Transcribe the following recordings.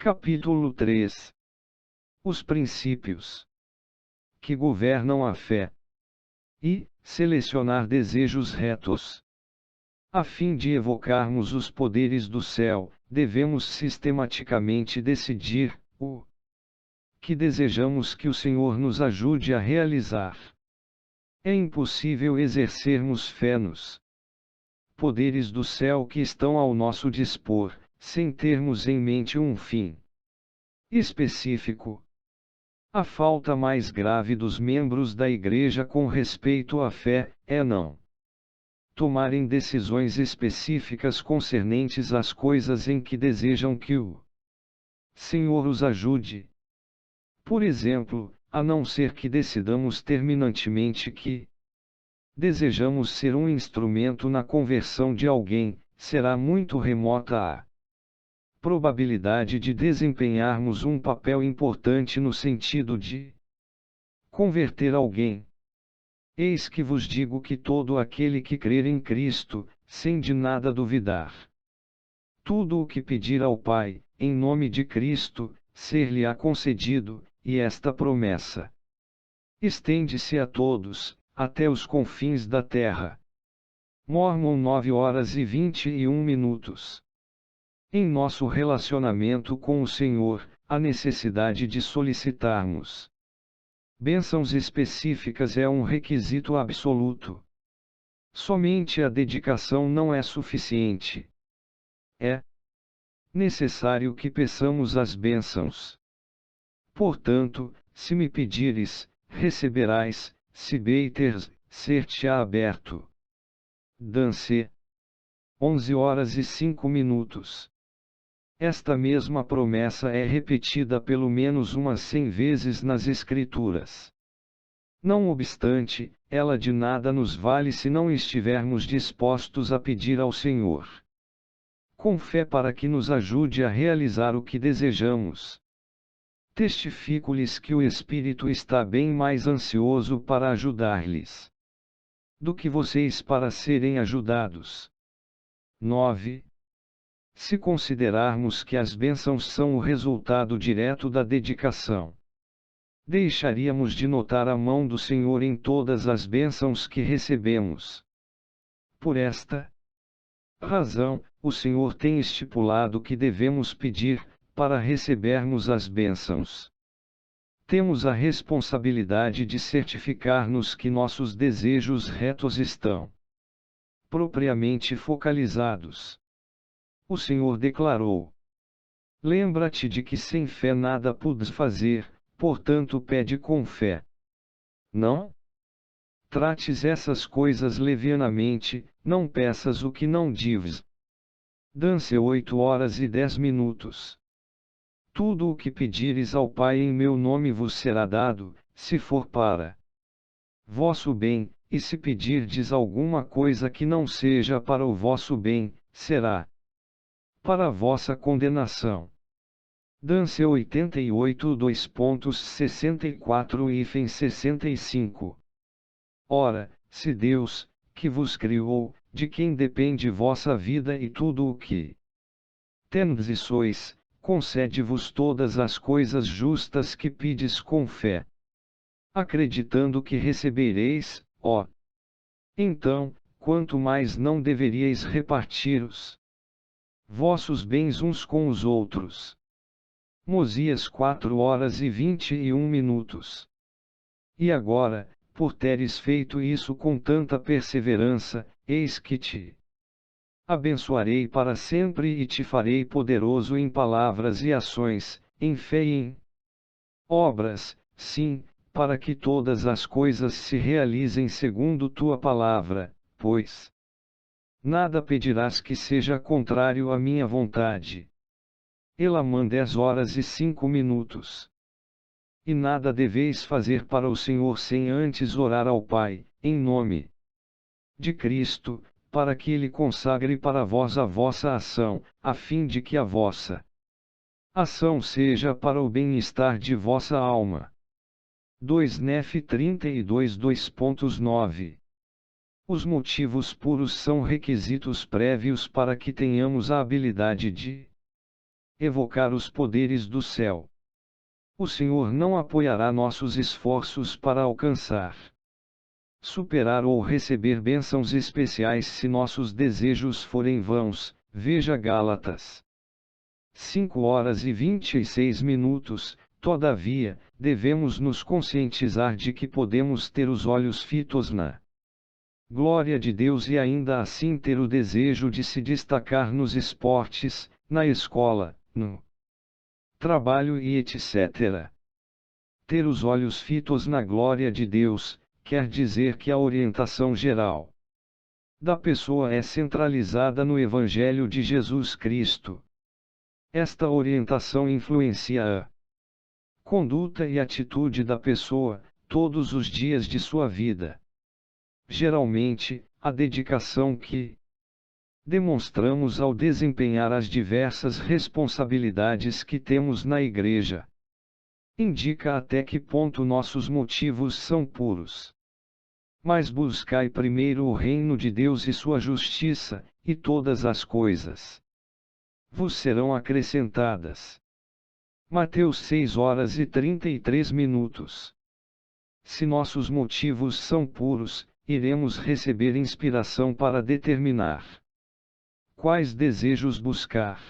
Capítulo 3. Os princípios que governam a fé. E selecionar desejos retos. A fim de evocarmos os poderes do céu, devemos sistematicamente decidir o que desejamos que o Senhor nos ajude a realizar. É impossível exercermos fé nos poderes do céu que estão ao nosso dispor, sem termos em mente um fim específico. A falta mais grave dos membros da Igreja com respeito à fé é não tomarem decisões específicas concernentes às coisas em que desejam que o Senhor os ajude. Por exemplo, a não ser que decidamos terminantemente que desejamos ser um instrumento na conversão de alguém, será muito remota a probabilidade de desempenharmos um papel importante no sentido de converter alguém. Eis que vos digo que todo aquele que crer em Cristo, sem de nada duvidar, tudo o que pedir ao Pai, em nome de Cristo, ser-lhe-á concedido, e esta promessa estende-se a todos, até os confins da terra. Mórmon 9h21. Em nosso relacionamento com o Senhor, a necessidade de solicitarmos bênçãos específicas é um requisito absoluto. Somente a dedicação não é suficiente. É necessário que peçamos as bênçãos. Portanto, se me pedires, receberás, se beiteres, ser-te-á aberto. Dance. 11h05. Esta mesma promessa é repetida pelo menos umas 100 vezes nas Escrituras. Não obstante, ela de nada nos vale se não estivermos dispostos a pedir ao Senhor com fé para que nos ajude a realizar o que desejamos. Testifico-lhes que o Espírito está bem mais ansioso para ajudar-lhes do que vocês para serem ajudados. 9. Se considerarmos que as bênçãos são o resultado direto da dedicação, deixaríamos de notar a mão do Senhor em todas as bênçãos que recebemos. Por esta razão, o Senhor tem estipulado que devemos pedir, para recebermos as bênçãos. Temos a responsabilidade de certificar-nos que nossos desejos retos estão propriamente focalizados. O Senhor declarou: lembra-te de que sem fé nada podes fazer, portanto pede com fé. Não trates essas coisas levianamente, não peças o que não deves. Dance 8h10. Tudo o que pedires ao Pai em meu nome vos será dado, se for para vosso bem, e se pedirdes alguma coisa que não seja para o vosso bem, será para a vossa condenação. Dance 88 2.64-65. Ora, se Deus, que vos criou, de quem depende vossa vida e tudo o que tendes e sois, concede-vos todas as coisas justas que pedes com fé, acreditando que recebereis, ó. Então, quanto mais não deveríeis repartir os vossos bens uns com os outros. Mosias 4h21. E agora, por teres feito isso com tanta perseverança, eis que te abençoarei para sempre e te farei poderoso em palavras e ações, em fé e em obras, sim, para que todas as coisas se realizem segundo tua palavra, pois nada pedirás que seja contrário à minha vontade. Elamã 10h05. E nada deveis fazer para o Senhor sem antes orar ao Pai, em nome de Cristo, para que Ele consagre para vós a vossa ação, a fim de que a vossa ação seja para o bem-estar de vossa alma. 2 Nef 32 2.9. Os motivos puros são requisitos prévios para que tenhamos a habilidade de evocar os poderes do céu. O Senhor não apoiará nossos esforços para alcançar, superar ou receber bênçãos especiais se nossos desejos forem vãos. Veja Gálatas 5h26. Todavia, devemos nos conscientizar de que podemos ter os olhos fitos na glória de Deus e ainda assim ter o desejo de se destacar nos esportes, na escola, no trabalho e etc. Ter os olhos fitos na glória de Deus quer dizer que a orientação geral da pessoa é centralizada no Evangelho de Jesus Cristo. Esta orientação influencia a conduta e atitude da pessoa, todos os dias de sua vida. Geralmente, a dedicação que demonstramos ao desempenhar as diversas responsabilidades que temos na igreja indica até que ponto nossos motivos são puros. Mas buscai primeiro o reino de Deus e sua justiça, e todas as coisas vos serão acrescentadas. Mateus 6h33. Se nossos motivos são puros, iremos receber inspiração para determinar quais desejos buscar.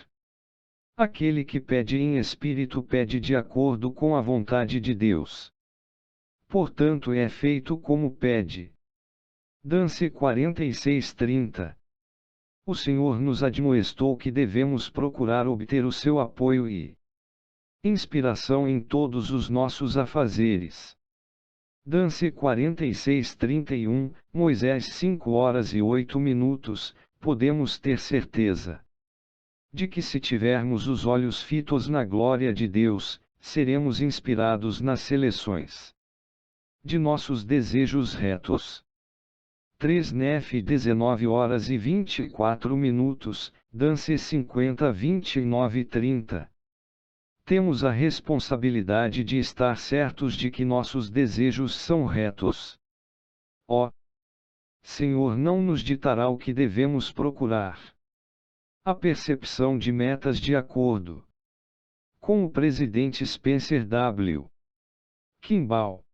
Aquele que pede em espírito pede de acordo com a vontade de Deus. Portanto é feito como pede. Dance 46:30. O Senhor nos admoestou que devemos procurar obter o seu apoio e inspiração em todos os nossos afazeres. Dance 46:31. Moisés 5h08. Podemos ter certeza de que se tivermos os olhos fitos na glória de Deus, seremos inspirados nas seleções de nossos desejos retos. 3 Nef 19h24. Dance 50:29-30. Temos a responsabilidade de estar certos de que nossos desejos são retos. Ó Senhor não nos ditará o que devemos procurar. A percepção de metas de acordo com o presidente Spencer W. Kimball.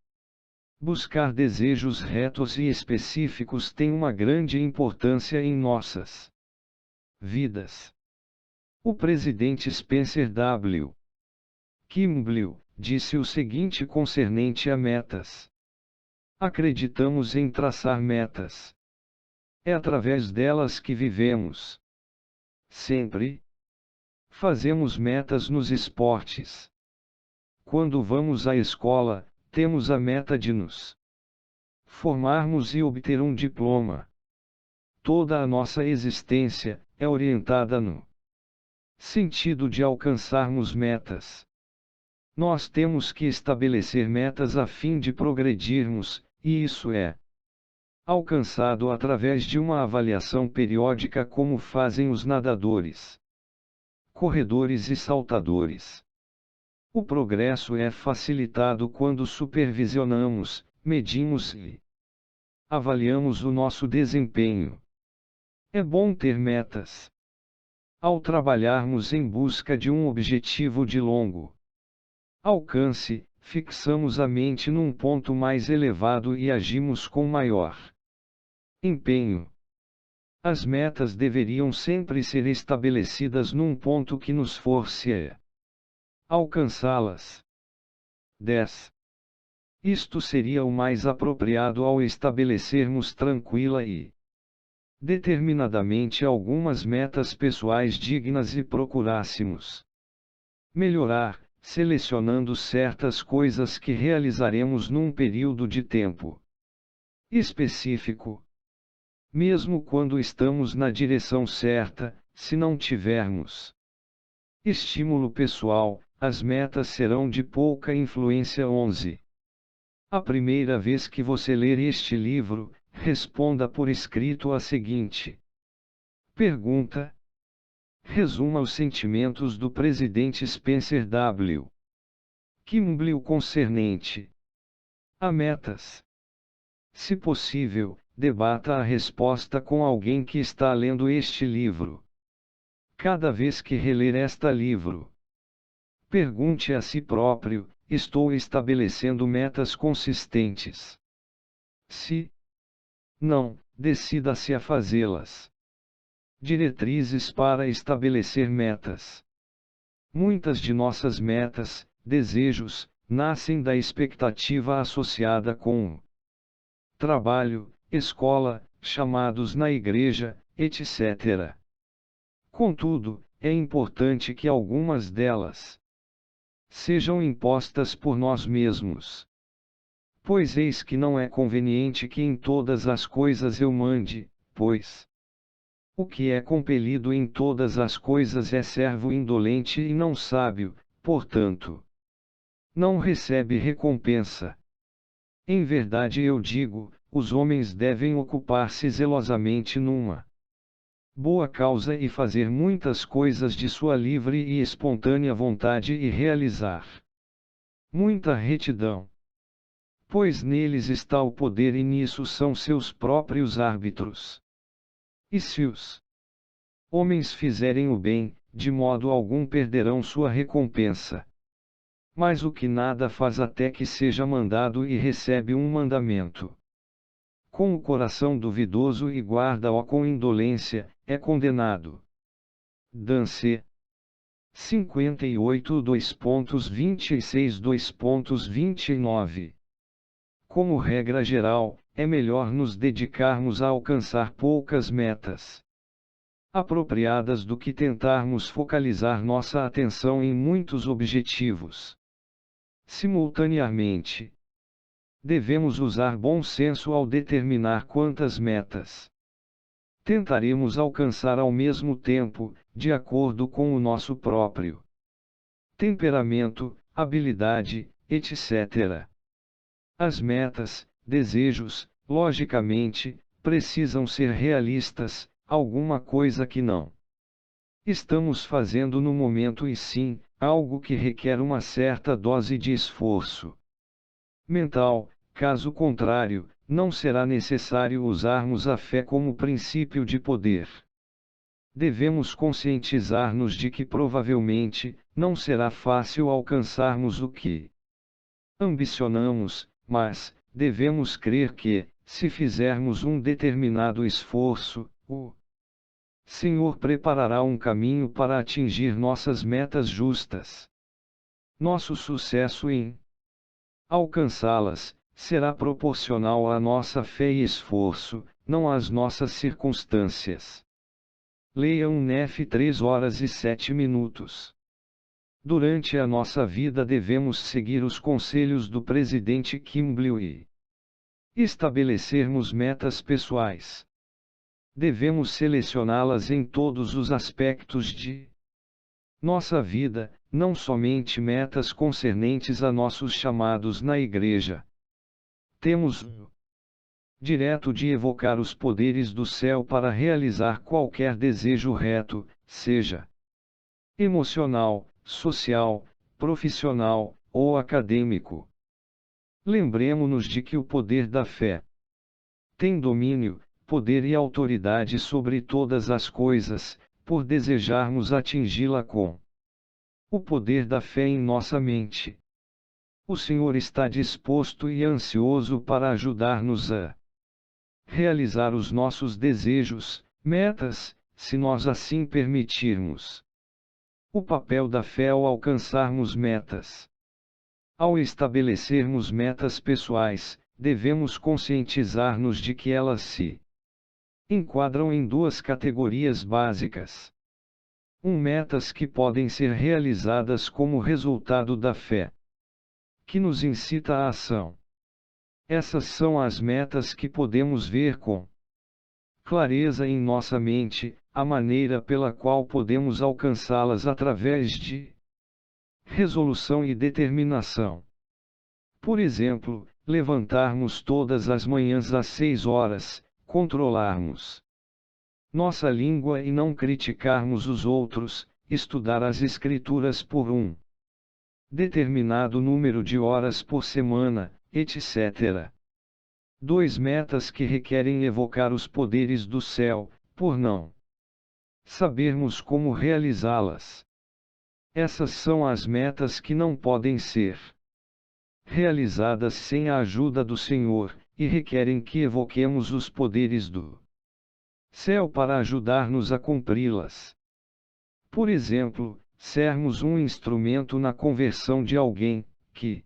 Buscar desejos retos e específicos tem uma grande importância em nossas vidas. O presidente Spencer W. Kimball disse o seguinte concernente a metas: acreditamos em traçar metas. É através delas que vivemos. Sempre fazemos metas nos esportes. Quando vamos à escola, temos a meta de nos formarmos e obter um diploma. Toda a nossa existência é orientada no sentido de alcançarmos metas. Nós temos que estabelecer metas a fim de progredirmos, e isso é alcançado através de uma avaliação periódica como fazem os nadadores, corredores e saltadores. O progresso é facilitado quando supervisionamos, medimos e avaliamos o nosso desempenho. É bom ter metas. Ao trabalharmos em busca de um objetivo de longo alcance, fixamos a mente num ponto mais elevado e agimos com maior empenho. As metas deveriam sempre ser estabelecidas num ponto que nos force a alcançá-las. 10. Isto seria o mais apropriado ao estabelecermos tranquila e determinadamente algumas metas pessoais dignas e procurássemos melhorar, selecionando certas coisas que realizaremos num período de tempo específico. Mesmo quando estamos na direção certa, se não tivermos estímulo pessoal, as metas serão de pouca influência. 11. A primeira vez que você ler este livro, responda por escrito a seguinte pergunta. Resuma os sentimentos do presidente Spencer W. Kimball concernente a metas. Se possível, debata a resposta com alguém que está lendo este livro. Cada vez que reler este livro, pergunte a si próprio: estou estabelecendo metas consistentes? Se não, decida-se a fazê-las. Diretrizes para estabelecer metas. Muitas de nossas metas, desejos, nascem da expectativa associada com o trabalho, escola, chamados na igreja, etc. Contudo, é importante que algumas delas sejam impostas por nós mesmos. Pois eis que não é conveniente que em todas as coisas eu mande, pois o que é compelido em todas as coisas é servo indolente e não sábio, portanto, não recebe recompensa. Em verdade eu digo, os homens devem ocupar-se zelosamente numa boa causa e fazer muitas coisas de sua livre e espontânea vontade e realizar muita retidão. Pois neles está o poder e nisso são seus próprios árbitros. E se os homens fizerem o bem, de modo algum perderão sua recompensa. Mas o que nada faz até que seja mandado e recebe um mandamento, com o coração duvidoso e guarda-o com indolência, é condenado. Dance 58 2.26 2.29. Como regra geral, é melhor nos dedicarmos a alcançar poucas metas apropriadas do que tentarmos focalizar nossa atenção em muitos objetivos simultaneamente. Devemos usar bom senso ao determinar quantas metas tentaremos alcançar ao mesmo tempo, de acordo com o nosso próprio temperamento, habilidade, etc. As metas, desejos, logicamente, precisam ser realistas, alguma coisa que não estamos fazendo no momento e sim, algo que requer uma certa dose de esforço mental, caso contrário, não será necessário usarmos a fé como princípio de poder. Devemos conscientizar-nos de que provavelmente, não será fácil alcançarmos o que ambicionamos, mas, devemos crer que, se fizermos um determinado esforço, o Senhor preparará um caminho para atingir nossas metas justas. Nosso sucesso em alcançá-las será proporcional à nossa fé e esforço, não às nossas circunstâncias. Leia Nef 3 horas e 7 minutos. Durante a nossa vida devemos seguir os conselhos do presidente Kimball e estabelecermos metas pessoais. Devemos selecioná-las em todos os aspectos de nossa vida, não somente metas concernentes a nossos chamados na igreja. Temos o direito de evocar os poderes do céu para realizar qualquer desejo reto, seja emocional, social, profissional, ou acadêmico. Lembremo-nos de que o poder da fé tem domínio, poder e autoridade sobre todas as coisas, por desejarmos atingi-la com o poder da fé em nossa mente. O Senhor está disposto e ansioso para ajudar-nos a realizar os nossos desejos, metas, se nós assim permitirmos. O papel da fé ao alcançarmos metas. Ao estabelecermos metas pessoais, devemos conscientizar-nos de que elas se enquadram em duas categorias básicas. Metas que podem ser realizadas como resultado da fé, que nos incita à ação. Essas são as metas que podemos ver com clareza em nossa mente, a maneira pela qual podemos alcançá-las através de resolução e determinação. Por exemplo, levantarmos todas as manhãs às 6 horas, controlarmos nossa língua e não criticarmos os outros, estudar as Escrituras por um determinado número de horas por semana, etc. 2 metas que requerem evocar os poderes do céu, por não sabermos como realizá-las. Essas são as metas que não podem ser realizadas sem a ajuda do Senhor, e requerem que evoquemos os poderes do céu para ajudar-nos a cumpri-las. Por exemplo, sermos um instrumento na conversão de alguém, que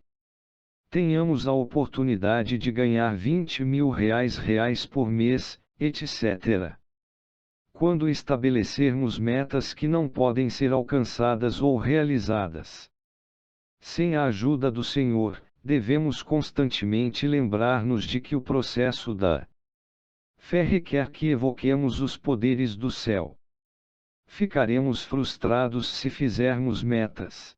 tenhamos a oportunidade de ganhar 20 mil reais por mês, etc. Quando estabelecermos metas que não podem ser alcançadas ou realizadas sem a ajuda do Senhor, devemos constantemente lembrar-nos de que o processo da fé requer que evoquemos os poderes do céu. Ficaremos frustrados se fizermos metas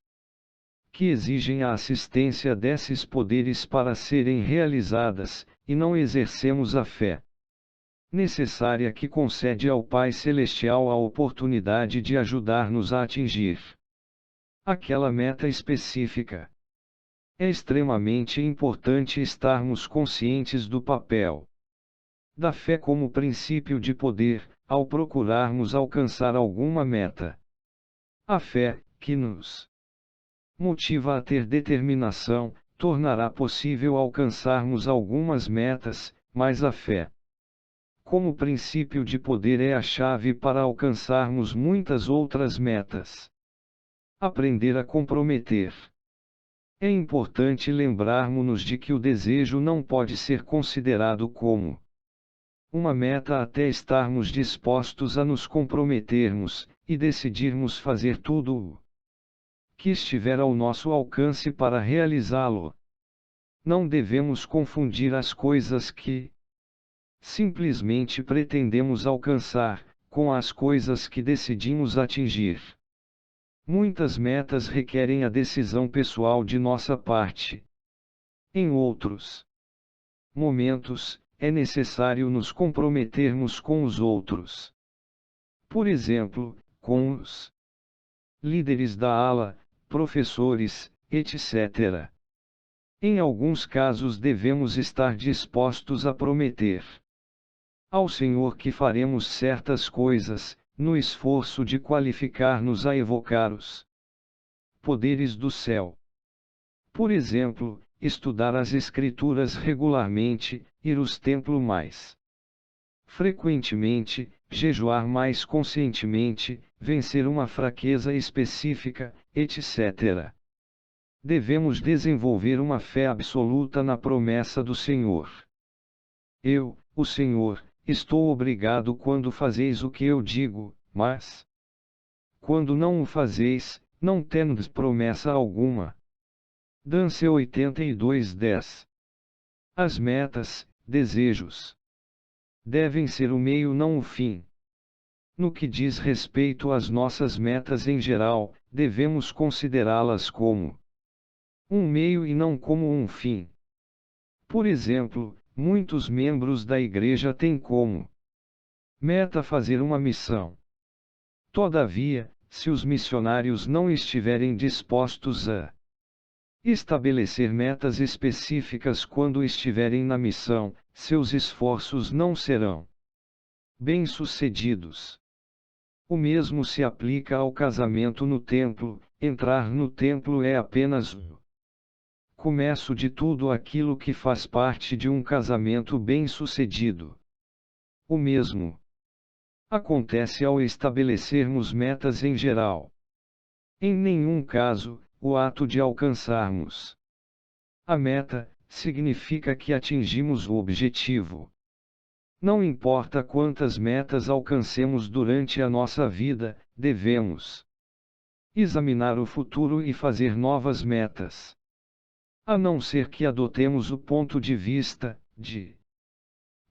que exigem a assistência desses poderes para serem realizadas, e não exercemos a fé necessária que concede ao Pai Celestial a oportunidade de ajudar-nos a atingir aquela meta específica. É extremamente importante estarmos conscientes do papel da fé como princípio de poder, ao procurarmos alcançar alguma meta. A fé, que nos motiva a ter determinação, tornará possível alcançarmos algumas metas, mas a fé, como princípio de poder, é a chave para alcançarmos muitas outras metas. Aprender a comprometer. É importante lembrarmos-nos de que o desejo não pode ser considerado como uma meta até estarmos dispostos a nos comprometermos, e decidirmos fazer tudo o que estiver ao nosso alcance para realizá-lo. Não devemos confundir as coisas que simplesmente pretendemos alcançar, com as coisas que decidimos atingir. Muitas metas requerem a decisão pessoal de nossa parte. Em outros momentos, é necessário nos comprometermos com os outros. Por exemplo, com os líderes da ala, professores, etc. Em alguns casos devemos estar dispostos a prometer ao Senhor que faremos certas coisas, no esforço de qualificar-nos a evocar os poderes do céu. Por exemplo, estudar as Escrituras regularmente, ir ao templo mais frequentemente, jejuar mais conscientemente, vencer uma fraqueza específica, etc. Devemos desenvolver uma fé absoluta na promessa do Senhor. Eu, o Senhor, estou obrigado quando fazeis o que eu digo, mas quando não o fazeis, não tendes promessa alguma. Dance 82:10. As metas, desejos, devem ser o meio, não o fim. No que diz respeito às nossas metas em geral, devemos considerá-las como um meio e não como um fim. Por exemplo, muitos membros da igreja têm como meta fazer uma missão. Todavia, se os missionários não estiverem dispostos a estabelecer metas específicas quando estiverem na missão, seus esforços não serão bem-sucedidos. O mesmo se aplica ao casamento no templo. Entrar no templo é apenas o começo de tudo aquilo que faz parte de um casamento bem-sucedido. O mesmo acontece ao estabelecermos metas em geral. Em nenhum caso, o ato de alcançarmos a meta significa que atingimos o objetivo. Não importa quantas metas alcancemos durante a nossa vida, devemos examinar o futuro e fazer novas metas. A não ser que adotemos o ponto de vista de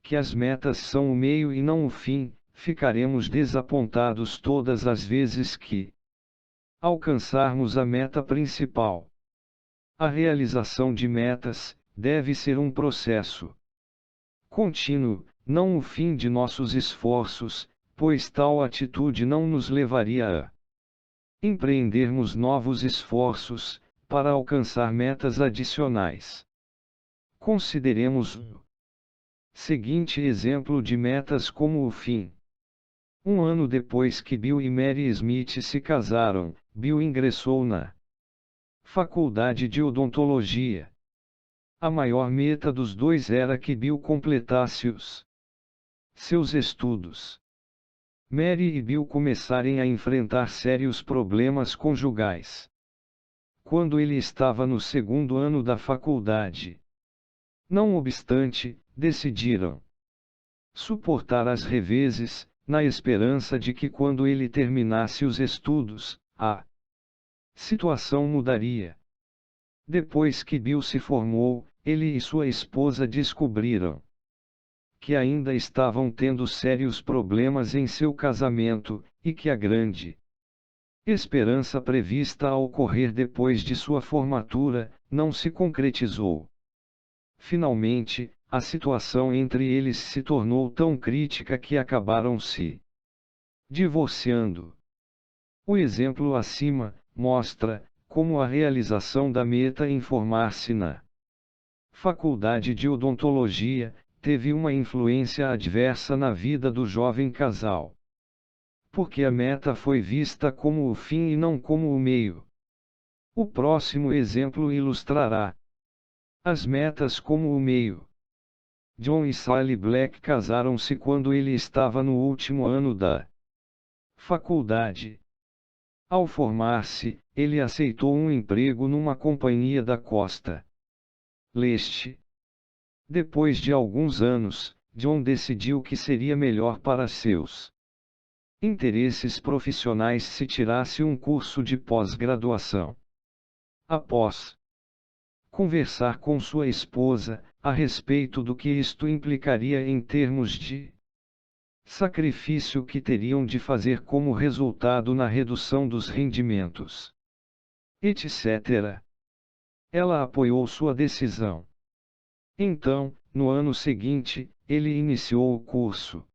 que as metas são o meio e não o fim, ficaremos desapontados todas as vezes que alcançarmos a meta principal. A realização de metas deve ser um processo contínuo, não o fim de nossos esforços, pois tal atitude não nos levaria a empreendermos novos esforços para alcançar metas adicionais. Consideremos o seguinte exemplo de metas como o fim. Um ano depois que Bill e Mary Smith se casaram, Bill ingressou na Faculdade de Odontologia. A maior meta dos dois era que Bill completasse os seus estudos. Mary e Bill começarem a enfrentar sérios problemas conjugais. Quando ele estava no segundo ano da faculdade. Não obstante, decidiram suportar as reveses, na esperança de que quando ele terminasse os estudos, a situação mudaria. Depois que Bill se formou, ele e sua esposa descobriram que ainda estavam tendo sérios problemas em seu casamento, e que a grande esperança prevista a ocorrer depois de sua formatura, não se concretizou. Finalmente, a situação entre eles se tornou tão crítica que acabaram se divorciando. O exemplo acima mostra como a realização da meta em formar-se na Faculdade de Odontologia teve uma influência adversa na vida do jovem casal. Porque a meta foi vista como o fim e não como o meio. O próximo exemplo ilustrará as metas como o meio. John e Sally Black casaram-se quando ele estava no último ano da faculdade. Ao formar-se, ele aceitou um emprego numa companhia da costa leste. Depois de alguns anos, John decidiu que seria melhor para seus interesses profissionais se tirasse um curso de pós-graduação. Após conversar com sua esposa, a respeito do que isto implicaria em termos de sacrifício que teriam de fazer como resultado na redução dos rendimentos, etc. Ela apoiou sua decisão. Então, no ano seguinte, ele iniciou o curso.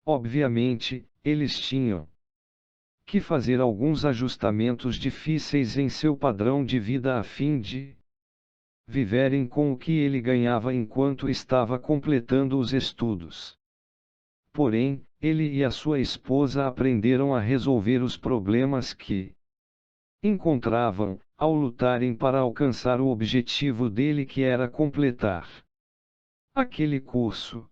Obviamente, eles tinham que fazer alguns ajustamentos difíceis em seu padrão de vida a fim de viverem com o que ele ganhava enquanto estava completando os estudos. Porém, ele e a sua esposa aprenderam a resolver os problemas que encontravam, ao lutarem para alcançar o objetivo dele, que era completar aquele curso.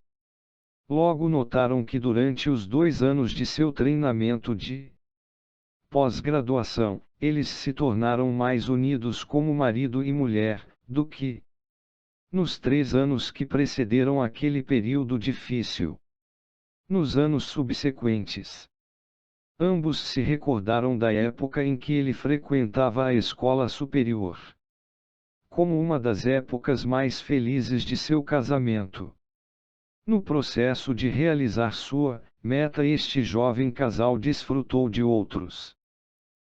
Logo notaram que durante os 2 anos de seu treinamento de pós-graduação, eles se tornaram mais unidos como marido e mulher, do que nos 3 anos que precederam aquele período difícil. Nos anos subsequentes, ambos se recordaram da época em que ele frequentava a escola superior como uma das épocas mais felizes de seu casamento. No processo de realizar sua meta, este jovem casal desfrutou de outros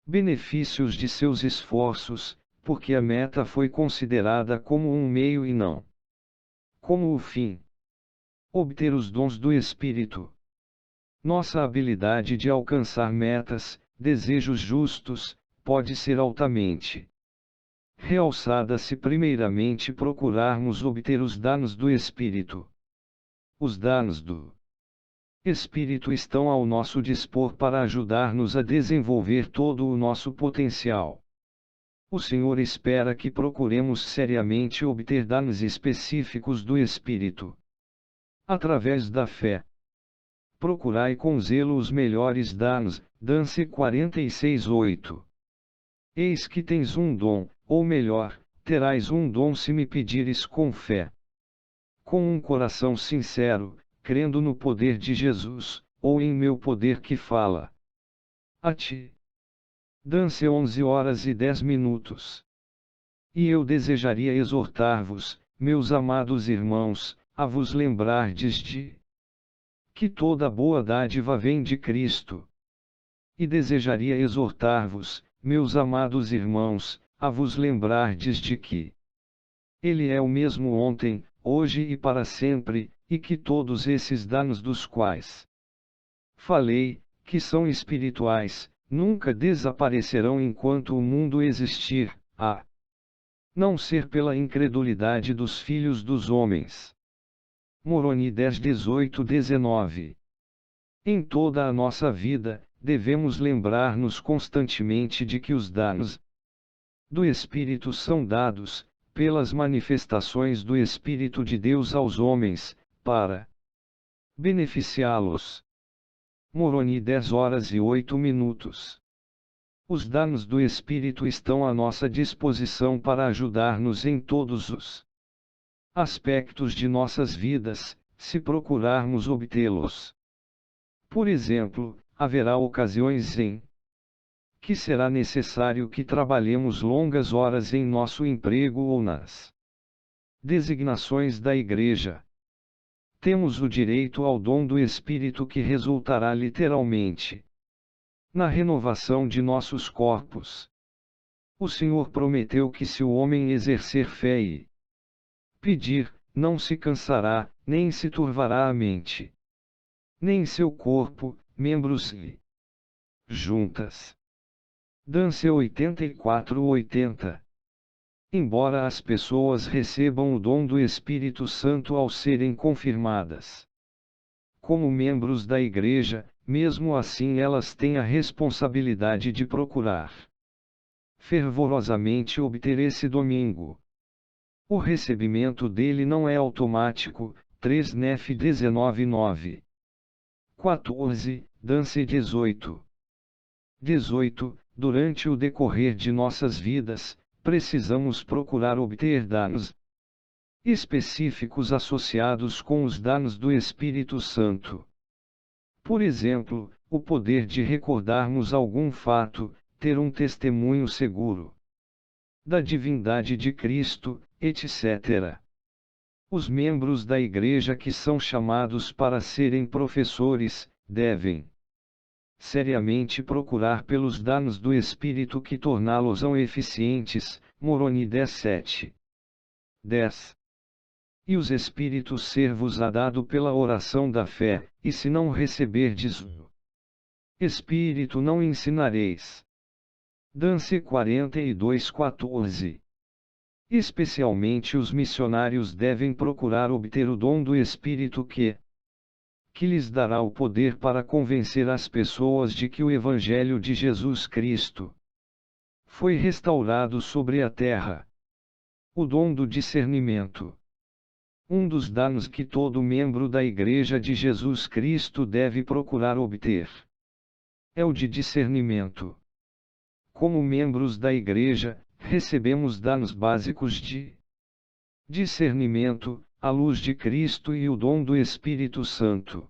benefícios de seus esforços, porque a meta foi considerada como um meio e não como o fim. Obter os dons do Espírito. Nossa habilidade de alcançar metas, desejos justos, pode ser altamente realçada se primeiramente procurarmos obter os danos do Espírito. Os danos do Espírito estão ao nosso dispor para ajudar-nos a desenvolver todo o nosso potencial. O Senhor espera que procuremos seriamente obter danos específicos do Espírito. Através da fé. Procurai com zelo os melhores danos, Dance 46:8. Eis que tens um dom, ou melhor, terás um dom se me pedires com fé. Com um coração sincero, crendo no poder de Jesus, ou em meu poder que fala a ti. Dance 11h10. E eu desejaria exortar-vos, meus amados irmãos, a vos lembrardes de que toda boa dádiva vem de Cristo. E desejaria exortar-vos, meus amados irmãos, a vos lembrardes de que Ele é o mesmo ontem, hoje e para sempre, e que todos esses danos dos quais falei, que são espirituais, nunca desaparecerão enquanto o mundo existir, a não ser pela incredulidade dos filhos dos homens. Moroni 10:18-19. Em toda a nossa vida, devemos lembrar-nos constantemente de que os dons do Espírito são dados, pelas manifestações do Espírito de Deus aos homens, para beneficiá-los. Moroni 10h08. Os dons do Espírito estão à nossa disposição para ajudar-nos em todos os aspectos de nossas vidas, se procurarmos obtê-los. Por exemplo, haverá ocasiões em que será necessário que trabalhemos longas horas em nosso emprego ou nas designações da igreja. Temos o direito ao dom do Espírito que resultará literalmente na renovação de nossos corpos. O Senhor prometeu que se o homem exercer fé e pedir, não se cansará, nem se turvará a mente, nem seu corpo, membros e juntas. Dance 84-80. Embora as pessoas recebam o dom do Espírito Santo ao serem confirmadas como membros da igreja, mesmo assim elas têm a responsabilidade de procurar fervorosamente obter esse domingo. O recebimento dele não é automático. 3 Nef 19:9. 14, Dance 18. Durante o decorrer de nossas vidas, precisamos procurar obter danos específicos associados com os danos do Espírito Santo. Por exemplo, o poder de recordarmos algum fato, ter um testemunho seguro da divindade de Cristo, etc. Os membros da igreja que são chamados para serem professores, devem seriamente procurar pelos danos do Espírito que torná-los eficientes. Moroni 10:7. 10. E os Espíritos ser-vos-á dado pela oração da fé, e se não receberdes o Espírito não ensinareis. Dance 42:14. Especialmente os missionários devem procurar obter o dom do Espírito que lhes dará o poder para convencer as pessoas de que o Evangelho de Jesus Cristo foi restaurado sobre a terra. O dom do discernimento. Um dos danos que todo membro da Igreja de Jesus Cristo deve procurar obter é o de discernimento. Como membros da Igreja, recebemos danos básicos de discernimento, a luz de Cristo e o dom do Espírito Santo.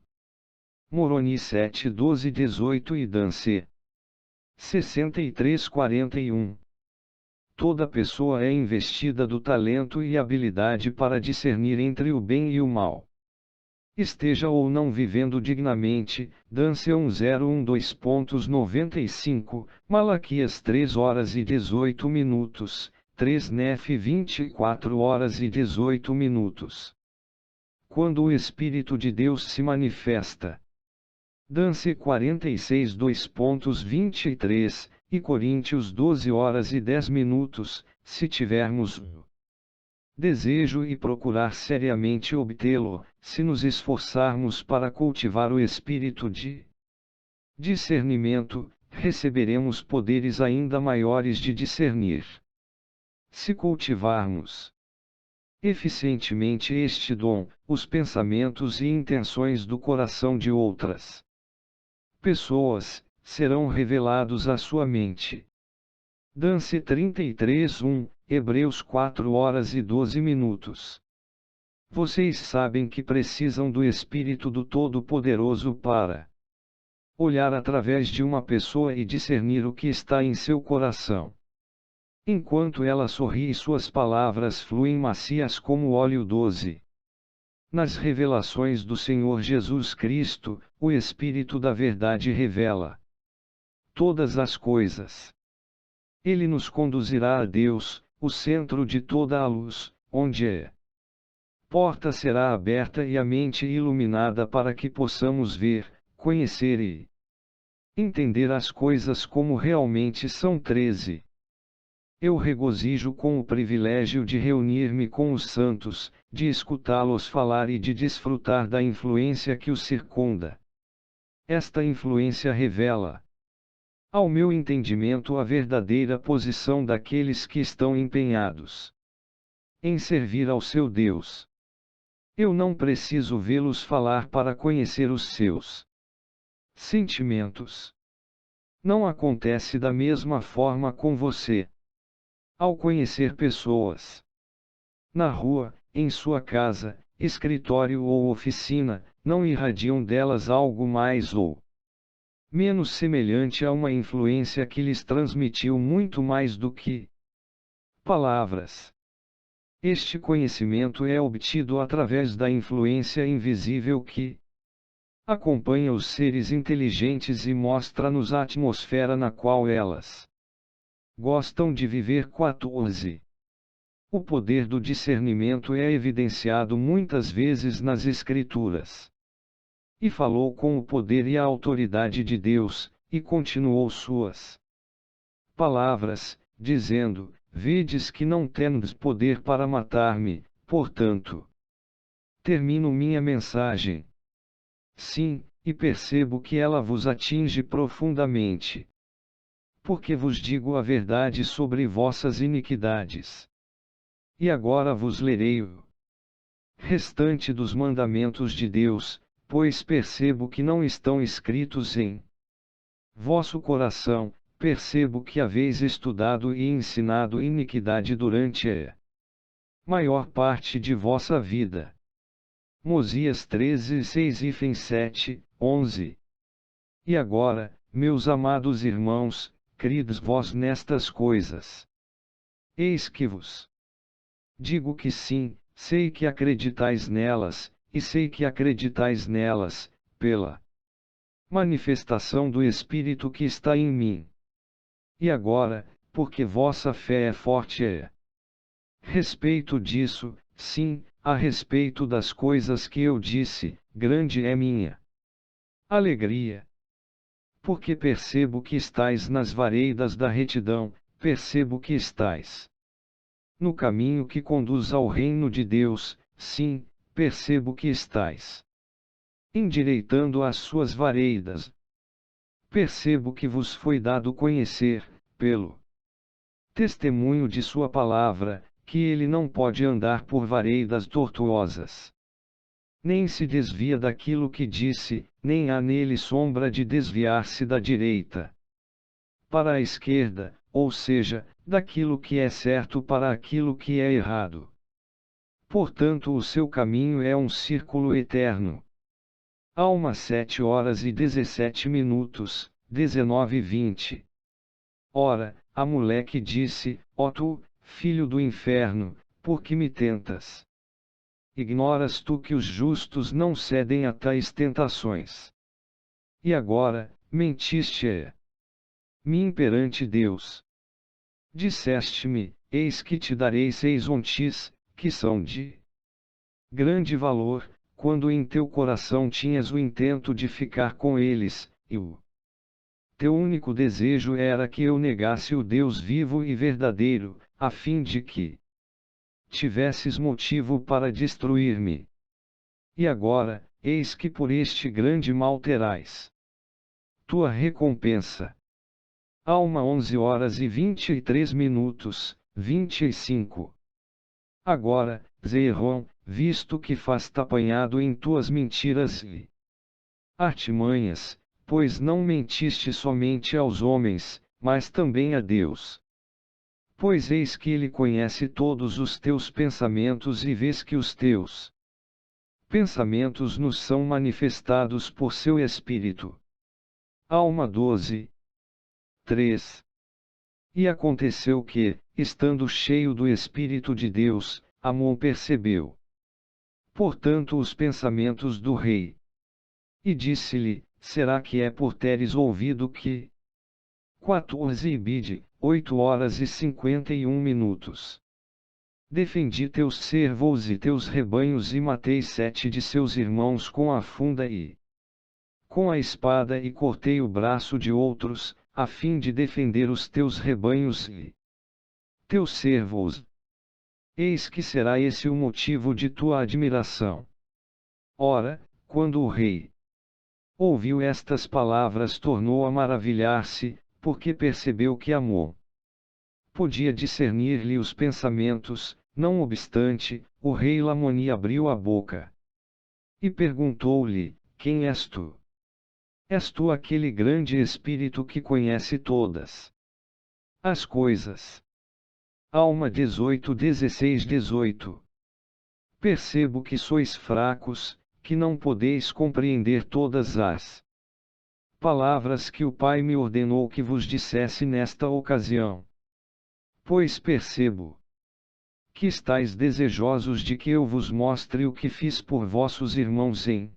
Moroni 7:12-18 e Dance 63:41. Toda pessoa é investida do talento e habilidade para discernir entre o bem e o mal. Esteja ou não vivendo dignamente. Dance 1:02.95, Malaquias 3h18. 3 Nef 24h18. Quando o Espírito de Deus se manifesta. Dance 46:2.23, e Coríntios 12h10, se tivermos desejo e procurar seriamente obtê-lo, se nos esforçarmos para cultivar o espírito de discernimento, receberemos poderes ainda maiores de discernir. Se cultivarmos eficientemente este dom, os pensamentos e intenções do coração de outras pessoas serão revelados à sua mente. Dance 33:1, Hebreus 4h12. Vocês sabem que precisam do Espírito do Todo-Poderoso para olhar através de uma pessoa e discernir o que está em seu coração. Enquanto ela sorri e suas palavras fluem macias como óleo doce. Nas revelações do Senhor Jesus Cristo, o Espírito da Verdade revela todas as coisas. Ele nos conduzirá a Deus, o centro de toda a luz, onde a porta será aberta e a mente iluminada para que possamos ver, conhecer e entender as coisas como realmente são. 13. Eu regozijo com o privilégio de reunir-me com os santos, de escutá-los falar e de desfrutar da influência que os circunda. Esta influência revela, ao meu entendimento, a verdadeira posição daqueles que estão empenhados em servir ao seu Deus. Eu não preciso vê-los falar para conhecer os seus sentimentos. Não acontece da mesma forma com você. Ao conhecer pessoas na rua, em sua casa, escritório ou oficina, não irradiam delas algo mais ou menos semelhante a uma influência que lhes transmitiu muito mais do que palavras. Este conhecimento é obtido através da influência invisível que acompanha os seres inteligentes e mostra-nos a atmosfera na qual elas gostam de viver. 14. O poder do discernimento é evidenciado muitas vezes nas Escrituras. E falou com o poder e a autoridade de Deus, e continuou suas palavras, dizendo: Vedes que não tendes poder para matar-me, portanto, termino minha mensagem. Sim, e percebo que ela vos atinge profundamente. Porque vos digo a verdade sobre vossas iniquidades. E agora vos lerei o restante dos mandamentos de Deus, pois percebo que não estão escritos em vosso coração, percebo que haveis estudado e ensinado iniquidade durante a maior parte de vossa vida. Mosias 13, 6 e 7, 11. E agora, meus amados irmãos, crides vós nestas coisas. Eis que vos digo que sim, sei que acreditais nelas, e sei que acreditais nelas, pela manifestação do Espírito que está em mim. E agora, porque vossa fé é forte respeito disso, sim, a respeito das coisas que eu disse, grande é minha alegria. Porque percebo que estais nas vareidas da retidão, percebo que estais no caminho que conduz ao reino de Deus, sim, percebo que estais endireitando as suas vareidas. Percebo que vos foi dado conhecer, pelo testemunho de sua palavra, que ele não pode andar por vareidas tortuosas. Nem se desvia daquilo que disse, nem há nele sombra de desviar-se da direita para a esquerda, ou seja, daquilo que é certo para aquilo que é errado. Portanto, o seu caminho é um círculo eterno. Alma 7 horas e 17 minutos, 19 e 20. Ora, a mulher que disse: Ó tu, filho do inferno, por que me tentas? Ignoras tu que os justos não cedem a tais tentações. E agora, mentiste mim perante Deus. Disseste-me: Eis que te darei 6 ontis, que são de grande valor, quando em teu coração tinhas o intento de ficar com eles, e o teu único desejo era que eu negasse o Deus vivo e verdadeiro, a fim de que tivesses motivo para destruir-me. E agora, eis que por este grande mal terás tua recompensa. Alma 11 horas e 23 minutos, 25. Agora, Zeron, visto que faz-te apanhado em tuas mentiras e artimanhas, pois não mentiste somente aos homens, mas também a Deus. Pois eis que ele conhece todos os teus pensamentos e vês que os teus pensamentos nos são manifestados por seu Espírito. Alma 12. 3. E aconteceu que, estando cheio do Espírito de Deus, Amon percebeu, portanto, os pensamentos do rei. E disse-lhe: Será que é por teres ouvido que 14 Ibide, 8 horas e 51 minutos. Defendi teus servos e teus rebanhos e matei 7 de seus irmãos com a funda e com a espada e cortei o braço de outros, a fim de defender os teus rebanhos e teus servos. Eis que será esse o motivo de tua admiração. Ora, quando o rei ouviu estas palavras tornou a maravilhar-se, porque percebeu que Amon podia discernir-lhe os pensamentos. Não obstante, o rei Lamoni abriu a boca e perguntou-lhe: Quem és tu? És tu aquele grande espírito que conhece todas as coisas? Alma 18:16-18. Percebo que sois fracos, que não podeis compreender todas as palavras que o Pai me ordenou que vos dissesse nesta ocasião. Pois percebo que estáis desejosos de que eu vos mostre o que fiz por vossos irmãos em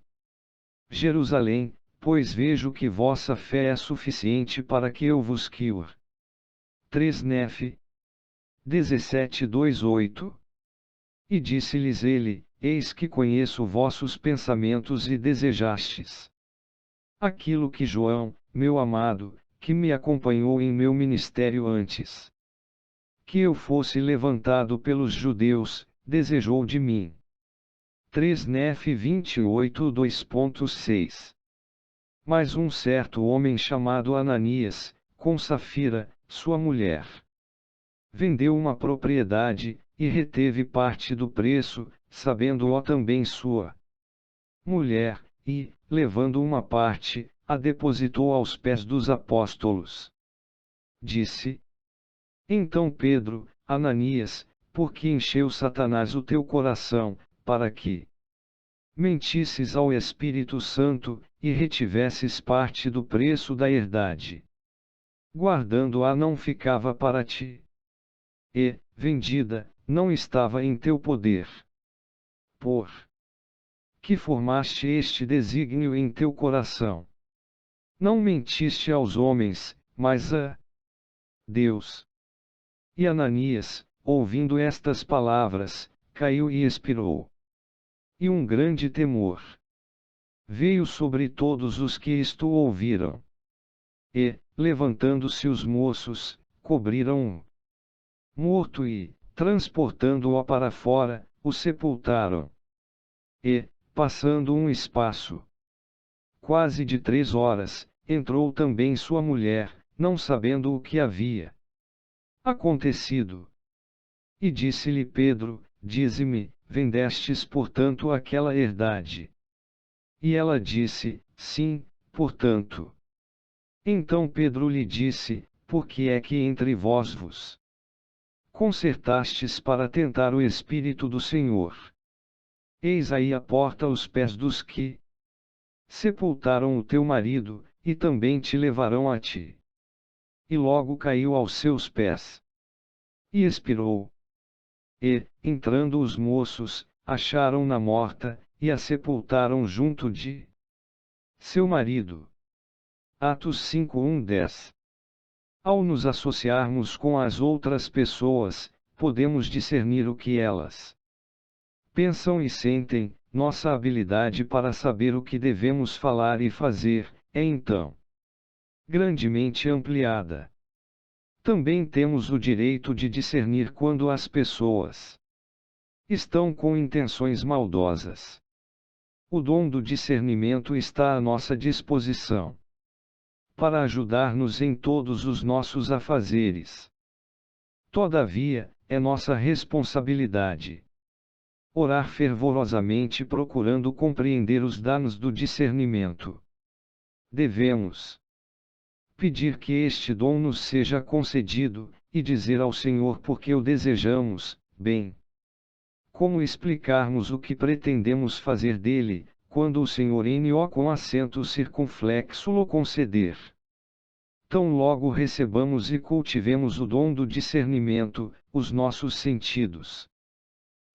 Jerusalém, pois vejo que vossa fé é suficiente para que eu vos cure. 3 Nef 17:2-8. E disse-lhes ele: Eis que conheço vossos pensamentos e desejastes aquilo que João, meu amado, que me acompanhou em meu ministério antes que eu fosse levantado pelos judeus, desejou de mim. 3 Nef 28:2.6. Mas um certo homem chamado Ananias, com Safira, sua mulher, vendeu uma propriedade, e reteve parte do preço, sabendo-o também sua mulher, e, levando uma parte, a depositou aos pés dos apóstolos. Disse então Pedro: Ananias, por que encheu Satanás o teu coração, para que mentisses ao Espírito Santo, e retivesses parte do preço da herdade? Guardando-a não ficava para ti. E, vendida, não estava em teu poder. Por que formaste este desígnio em teu coração? Não mentiste aos homens, mas a Deus. E Ananias, ouvindo estas palavras, caiu e expirou. E um grande temor veio sobre todos os que isto ouviram. E, levantando-se os moços, cobriram o morto e, transportando-o para fora, o sepultaram. E, passando um espaço quase de 3 horas, entrou também sua mulher, não sabendo o que havia acontecido. E disse-lhe Pedro: Dize-me, vendestes portanto aquela herdade? E ela disse: Sim, portanto. Então Pedro lhe disse: Por que é que entre vós vos concertastes para tentar o Espírito do Senhor? Eis aí a porta aos pés dos que sepultaram o teu marido, e também te levarão a ti. E logo caiu aos seus pés e expirou. E, entrando os moços, acharam-na morta, e a sepultaram junto de seu marido. Atos 5:1-10. Ao nos associarmos com as outras pessoas, podemos discernir o que elas pensam e sentem. Nossa habilidade para saber o que devemos falar e fazer é então grandemente ampliada. Também temos o direito de discernir quando as pessoas estão com intenções maldosas. O dom do discernimento está à nossa disposição para ajudar-nos em todos os nossos afazeres. Todavia, é nossa responsabilidade orar fervorosamente procurando compreender os danos do discernimento. Devemos pedir que este dom nos seja concedido, e dizer ao Senhor por que o desejamos, bem como explicarmos o que pretendemos fazer dele, quando o Senhor N.O. com acento circunflexo o conceder. Tão logo recebamos e cultivemos o dom do discernimento, os nossos sentidos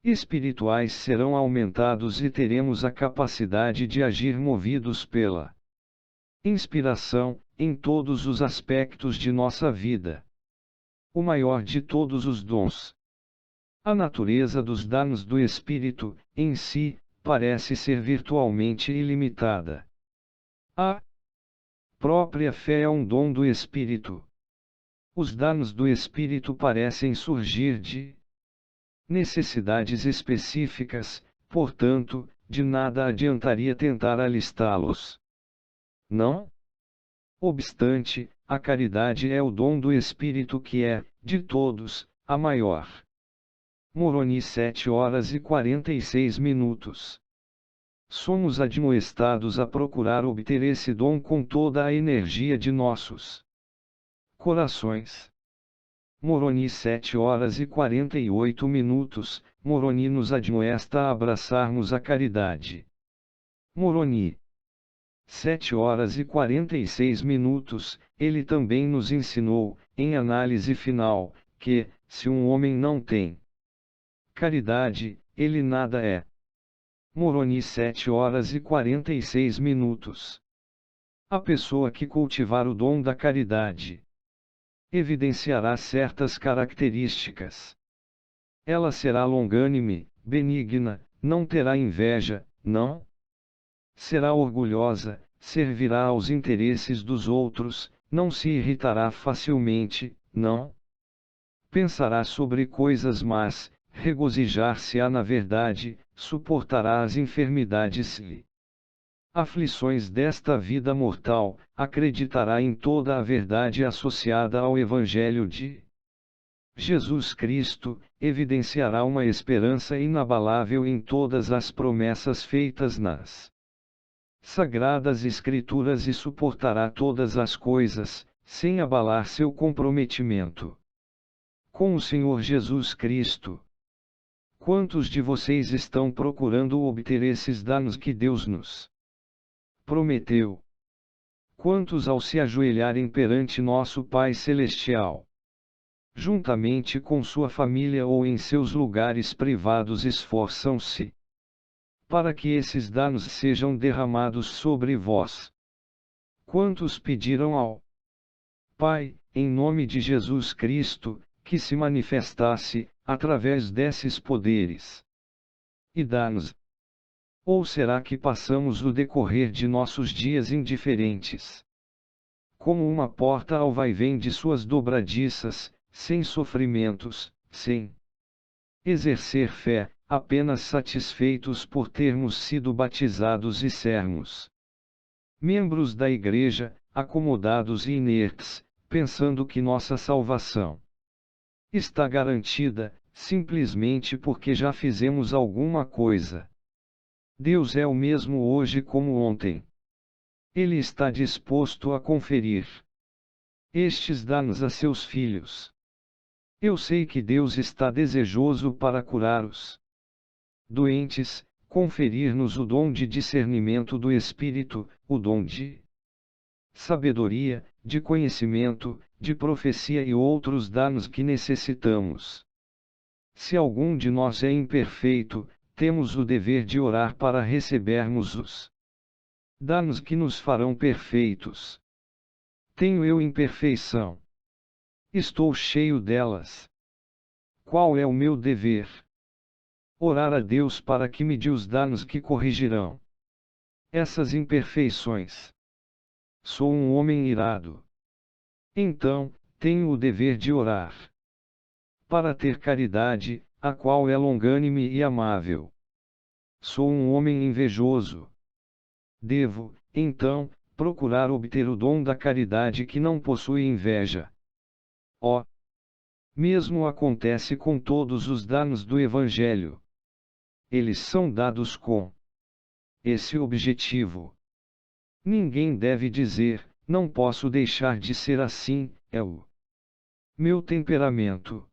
espirituais serão aumentados e teremos a capacidade de agir movidos pela inspiração, em todos os aspectos de nossa vida. O maior de todos os dons. A natureza dos danos do Espírito, em si, parece ser virtualmente ilimitada. A própria fé é um dom do Espírito. Os danos do Espírito parecem surgir de necessidades específicas, portanto, de nada adiantaria tentar alistá-los. não? Obstante, a caridade é o dom do Espírito que é, de todos, a maior. Moroni 7h46. Somos admoestados a procurar obter esse dom com toda a energia de nossos corações. Moroni 7h48. Moroni nos admoesta a abraçarmos a caridade. Moroni 7h46. Ele também nos ensinou, em análise final, que, se um homem não tem caridade, ele nada é. Moroni 7h46. A pessoa que cultivar o dom da caridade evidenciará certas características. Ela será longânime, benigna, não terá inveja, não será orgulhosa, servirá aos interesses dos outros, não se irritará facilmente, não pensará sobre coisas más, regozijar-se-á na verdade, suportará as enfermidades e aflições desta vida mortal, acreditará em toda a verdade associada ao Evangelho de Jesus Cristo, evidenciará uma esperança inabalável em todas as promessas feitas nas Sagradas Escrituras e suportará todas as coisas, sem abalar seu comprometimento com o Senhor Jesus Cristo. Quantos de vocês estão procurando obter esses danos que Deus nos prometeu? Quantos, ao se ajoelharem perante nosso Pai Celestial, juntamente com sua família ou em seus lugares privados, esforçam-se para que esses danos sejam derramados sobre vós? Quantos pediram ao Pai, em nome de Jesus Cristo, que se manifestasse, através desses poderes e danos? Ou será que passamos o decorrer de nossos dias indiferentes, como uma porta ao vai-vem de suas dobradiças, sem sofrimentos, sem exercer fé, apenas satisfeitos por termos sido batizados e sermos membros da Igreja, acomodados e inertes, pensando que nossa salvação está garantida, simplesmente porque já fizemos alguma coisa? Deus é o mesmo hoje como ontem. Ele está disposto a conferir estes danos a seus filhos. Eu sei que Deus está desejoso para curar os doentes, conferir-nos o dom de discernimento do Espírito, o dom de sabedoria, de conhecimento, de profecia e outros danos que necessitamos. Se algum de nós é imperfeito, temos o dever de orar para recebermos os danos que nos farão perfeitos. Tenho eu imperfeição? Estou cheio delas. Qual é o meu dever? Orar a Deus para que me dê os danos que corrigirão essas imperfeições. Sou um homem irado. Então, tenho o dever de orar para ter caridade, a qual é longânime e amável. Sou um homem invejoso. Devo, então, procurar obter o dom da caridade que não possui inveja. Ó, mesmo acontece com todos os danos do Evangelho. Eles são dados com esse objetivo. Ninguém deve dizer, não posso deixar de ser assim, é o meu temperamento.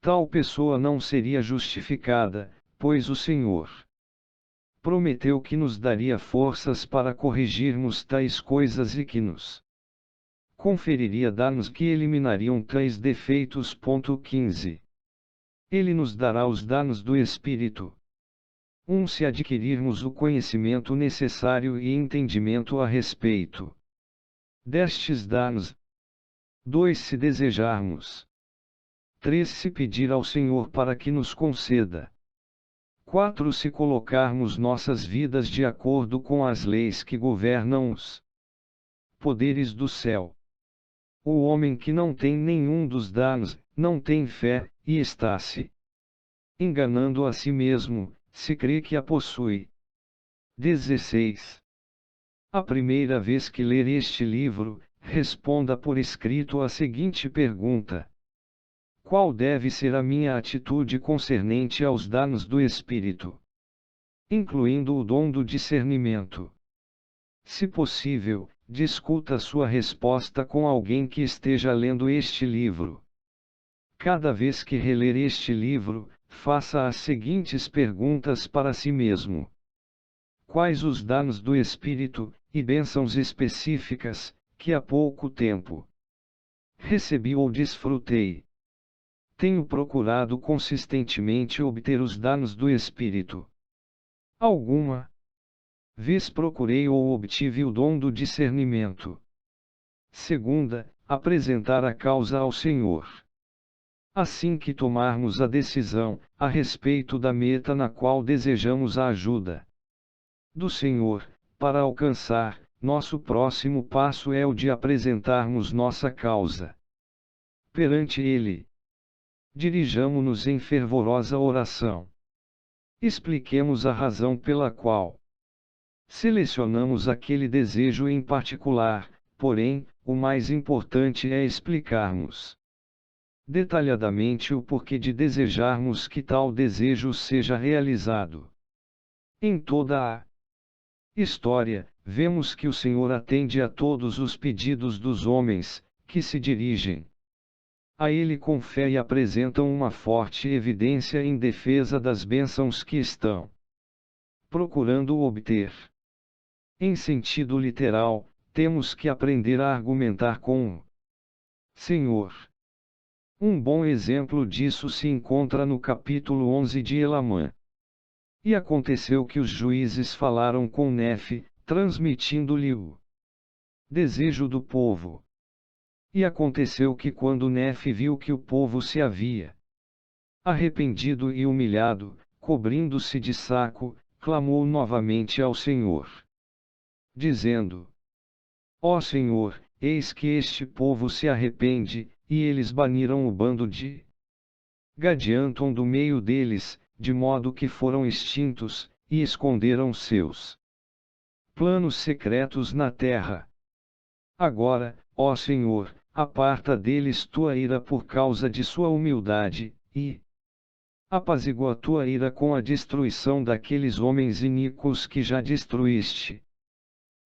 Tal pessoa não seria justificada, pois o Senhor prometeu que nos daria forças para corrigirmos tais coisas e que nos conferiria danos que eliminariam tais defeitos. 15. Ele nos dará os danos do Espírito. Se adquirirmos o conhecimento necessário e entendimento a respeito destes danos. 2. Se desejarmos. 3. Se pedir ao Senhor para que nos conceda. 4. Se colocarmos nossas vidas de acordo com as leis que governam os poderes do céu. O homem que não tem nenhum dos danos, não tem fé, e está se enganando a si mesmo, se crê que a possui. 16. A primeira vez que ler este livro, responda por escrito a seguinte pergunta: qual deve ser a minha atitude concernente aos danos do espírito, incluindo o dom do discernimento? Se possível, discuta sua resposta com alguém que esteja lendo este livro. Cada vez que reler este livro, faça as seguintes perguntas para si mesmo: quais os danos do espírito, e bênçãos específicas, que há pouco tempo recebi ou desfrutei? Tenho procurado consistentemente obter os danos do espírito. Alguma vez procurei ou obtive o dom do discernimento. Segunda, apresentar a causa ao Senhor. Assim que tomarmos a decisão a respeito da meta na qual desejamos a ajuda do Senhor, para alcançar, nosso próximo passo é o de apresentarmos nossa causa perante Ele. Dirijamo-nos em fervorosa oração. Expliquemos a razão pela qual selecionamos aquele desejo em particular, porém, o mais importante é explicarmos detalhadamente o porquê de desejarmos que tal desejo seja realizado. Em toda a história, vemos que o Senhor atende a todos os pedidos dos homens, que se dirigem a Ele com fé e apresentam uma forte evidência em defesa das bênçãos que estão procurando obter. Em sentido literal, temos que aprender a argumentar com o Senhor. Um bom exemplo disso se encontra no capítulo 11 de Elamã. E aconteceu que os juízes falaram com Nefe, transmitindo-lhe o desejo do povo. E aconteceu que quando Nefe viu que o povo se havia arrependido e humilhado, cobrindo-se de saco, clamou novamente ao Senhor, dizendo: ó Senhor, eis que este povo se arrepende, e eles baniram o bando de Gadianton do meio deles, de modo que foram extintos, e esconderam seus planos secretos na terra. Agora, ó Senhor, aparta deles tua ira por causa de sua humildade, e apazigua tua ira com a destruição daqueles homens iníquos que já destruíste.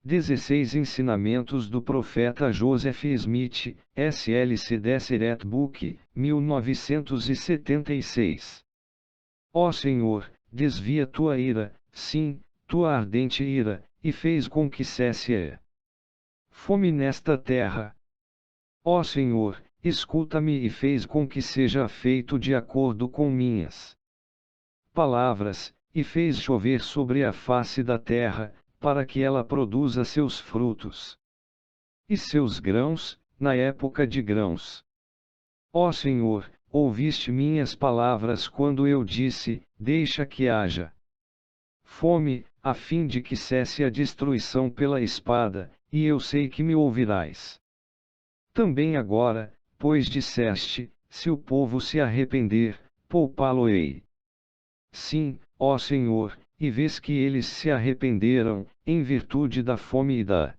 16 Ensinamentos do Profeta Joseph Smith, SLC Deseret Book, 1976. Ó Senhor, desvia tua ira, sim, tua ardente ira, e fez com que cesse a fome nesta terra. Ó Senhor, escuta-me e fez com que seja feito de acordo com minhas palavras, e fez chover sobre a face da terra, para que ela produza seus frutos e seus grãos, na época de grãos. Ó Senhor, ouviste minhas palavras quando eu disse: deixa que haja fome, a fim de que cesse a destruição pela espada, e eu sei que me ouvirás. Também agora, pois disseste: se o povo se arrepender, poupá-lo-ei. Sim, ó Senhor, e vês que eles se arrependeram, em virtude da fome e da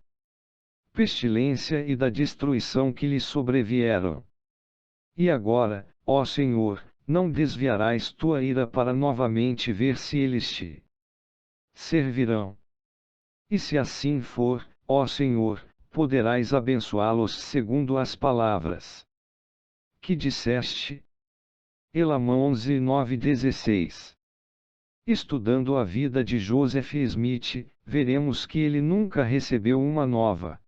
pestilência e da destruição que lhes sobrevieram. E agora, ó Senhor, não desviarás tua ira para novamente ver se eles te servirão. E se assim for, ó Senhor, poderás abençoá-los segundo as palavras que disseste. Elamã 11, 9, 16. Estudando a vida de Joseph Smith, veremos que ele nunca recebeu uma nova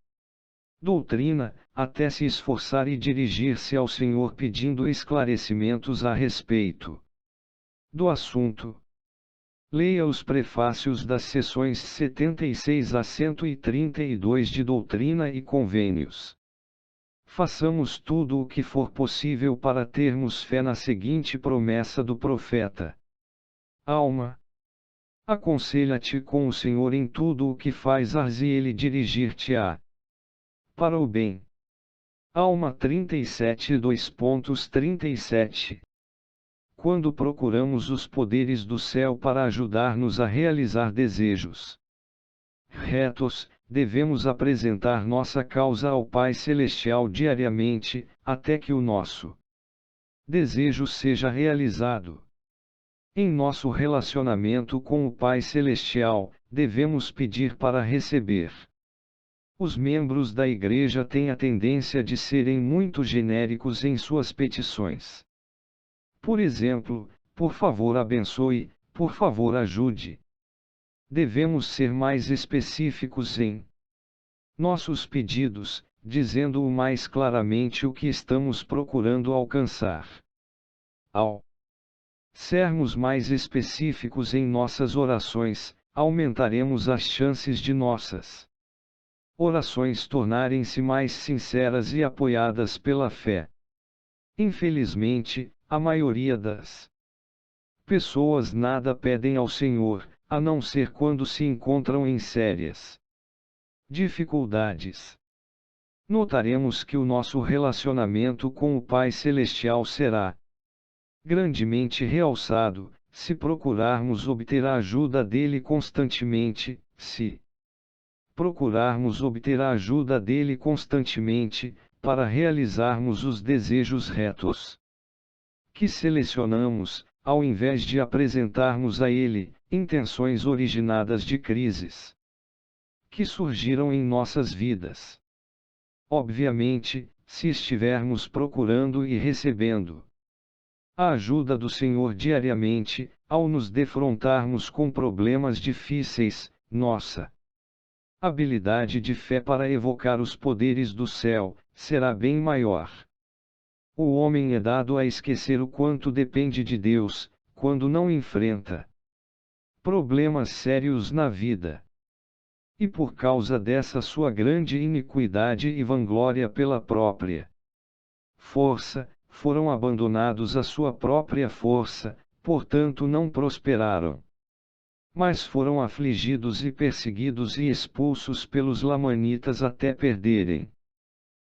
doutrina, até se esforçar e dirigir-se ao Senhor pedindo esclarecimentos a respeito do assunto. Leia os prefácios das seções 76 a 132 de Doutrina e Convênios. Façamos tudo o que for possível para termos fé na seguinte promessa do profeta: alma, aconselha-te com o Senhor em tudo o que fazes e Ele dirigir-te-á para o bem. Alma 37 2.37. Quando procuramos os poderes do céu para ajudar-nos a realizar desejos retos, devemos apresentar nossa causa ao Pai Celestial diariamente, até que o nosso desejo seja realizado. Em nosso relacionamento com o Pai Celestial, devemos pedir para receber. Os membros da Igreja têm a tendência de serem muito genéricos em suas petições. Por exemplo, por favor abençoe, por favor ajude. Devemos ser mais específicos em nossos pedidos, dizendo-o mais claramente o que estamos procurando alcançar. Ao sermos mais específicos em nossas orações, aumentaremos as chances de nossas orações tornarem-se mais sinceras e apoiadas pela fé. Infelizmente, a maioria das pessoas nada pedem ao Senhor, a não ser quando se encontram em sérias dificuldades. Notaremos que o nosso relacionamento com o Pai Celestial será grandemente realçado, se procurarmos obter a ajuda dele constantemente, para realizarmos os desejos retos que selecionamos, ao invés de apresentarmos a ele intenções originadas de crises que surgiram em nossas vidas. Obviamente, se estivermos procurando e recebendo a ajuda do Senhor diariamente, ao nos defrontarmos com problemas difíceis, nossa habilidade de fé para evocar os poderes do céu será bem maior. O homem é dado a esquecer o quanto depende de Deus, quando não enfrenta problemas sérios na vida. E por causa dessa sua grande iniquidade e vanglória pela própria força, foram abandonados à sua própria força, portanto não prosperaram. Mas foram afligidos e perseguidos e expulsos pelos lamanitas até perderem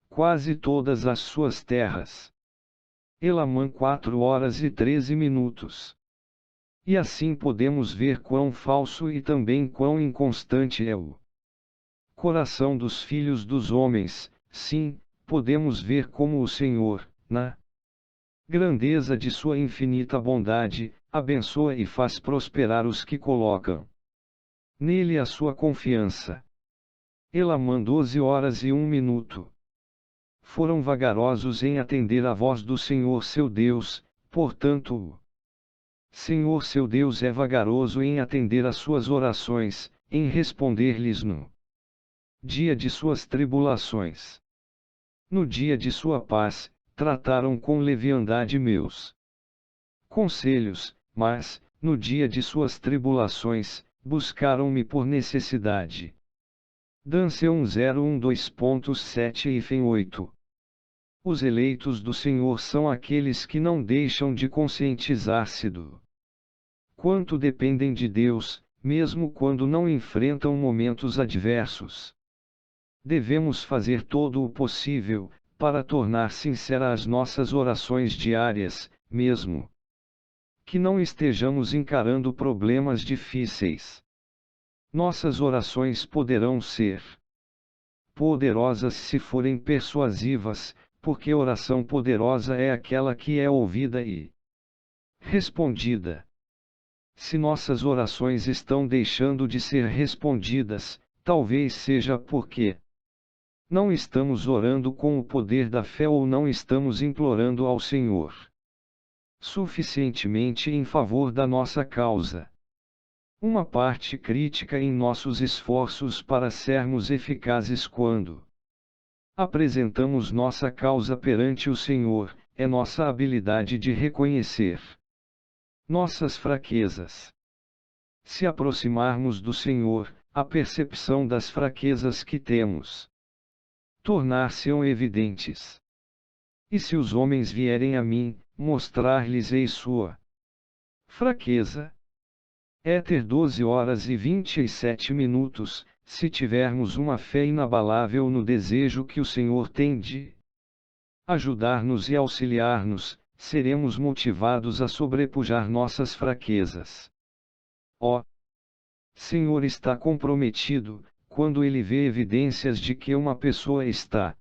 quase todas as suas terras. Elamã 4h13. E assim podemos ver quão falso e também quão inconstante é o coração dos filhos dos homens. Sim, podemos ver como o Senhor, na grandeza de sua infinita bondade, abençoa e faz prosperar os que colocam nele a sua confiança. Elamã 12h01. Foram vagarosos em atender à voz do Senhor seu Deus, portanto o Senhor seu Deus é vagaroso em atender às suas orações, em responder-lhes no dia de suas tribulações. No dia de sua paz, trataram com leviandade meus conselhos, mas, no dia de suas tribulações, buscaram-me por necessidade. Dance 1012.7-8. Os eleitos do Senhor são aqueles que não deixam de conscientizar-se do quanto dependem de Deus, mesmo quando não enfrentam momentos adversos. Devemos fazer todo o possível para tornar sinceras as nossas orações diárias, mesmo que não estejamos encarando problemas difíceis. Nossas orações poderão ser poderosas se forem persuasivas, porque oração poderosa é aquela que é ouvida e respondida. Se nossas orações estão deixando de ser respondidas, talvez seja porque não estamos orando com o poder da fé ou não estamos implorando ao Senhor suficientemente em favor da nossa causa. Uma parte crítica em nossos esforços para sermos eficazes quando apresentamos nossa causa perante o Senhor, é nossa habilidade de reconhecer nossas fraquezas. Se aproximarmos do Senhor, a percepção das fraquezas que temos tornar-se-ão evidentes. E se os homens vierem a mim, mostrar-lhes-ei sua fraqueza. Éter 12h27. Se tivermos uma fé inabalável no desejo que o Senhor tem de ajudar-nos e auxiliar-nos, seremos motivados a sobrepujar nossas fraquezas. Ó Senhor está comprometido quando ele vê evidências de que uma pessoa está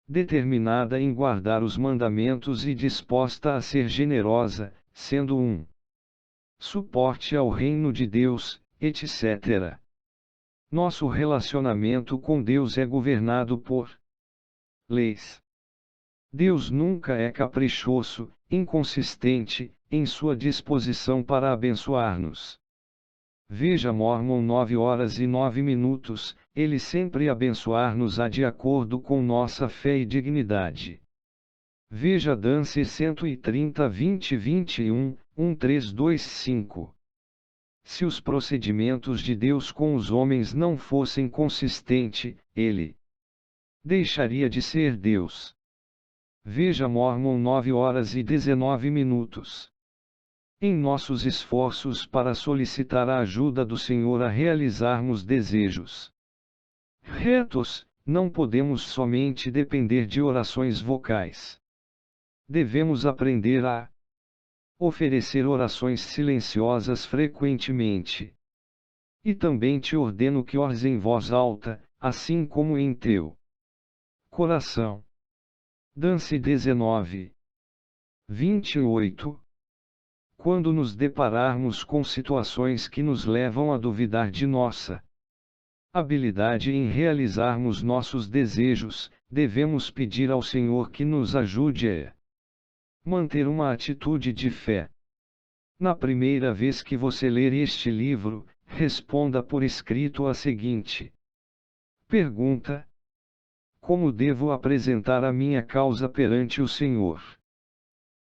determinada em guardar os mandamentos e disposta a ser generosa, sendo um suporte ao reino de Deus, etc. Nosso relacionamento com Deus é governado por leis. Deus nunca é caprichoso, inconsistente, em sua disposição para abençoar-nos. Veja Mormon 9h09, ele sempre abençoar-nos-á de acordo com nossa fé e dignidade. Veja Dance 130-20-21, 1325. Se os procedimentos de Deus com os homens não fossem consistentes, ele deixaria de ser Deus. Veja Mormon 9h19. Em nossos esforços para solicitar a ajuda do Senhor a realizarmos desejos retos, não podemos somente depender de orações vocais. Devemos aprender a oferecer orações silenciosas frequentemente. E também te ordeno que ores em voz alta, assim como em teu coração. Dance 19:28. Quando nos depararmos com situações que nos levam a duvidar de nossa habilidade em realizarmos nossos desejos, devemos pedir ao Senhor que nos ajude a manter uma atitude de fé. Na primeira vez que você ler este livro, responda por escrito a seguinte pergunta: como devo apresentar a minha causa perante o Senhor?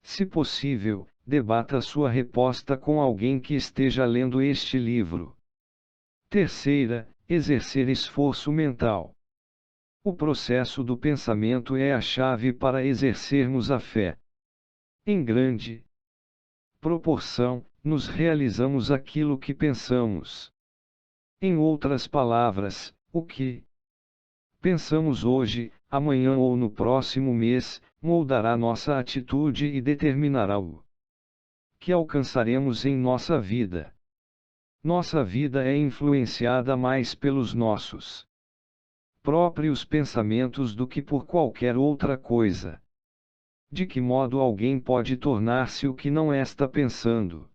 Se possível, debata sua resposta com alguém que esteja lendo este livro. Terceira, exercer esforço mental. O processo do pensamento é a chave para exercermos a fé. Em grande proporção, nos realizamos aquilo que pensamos. Em outras palavras, o que pensamos hoje, amanhã ou no próximo mês, moldará nossa atitude e determinará o que alcançaremos em nossa vida. Nossa vida é influenciada mais pelos nossos próprios pensamentos do que por qualquer outra coisa. De que modo alguém pode tornar-se o que não está pensando?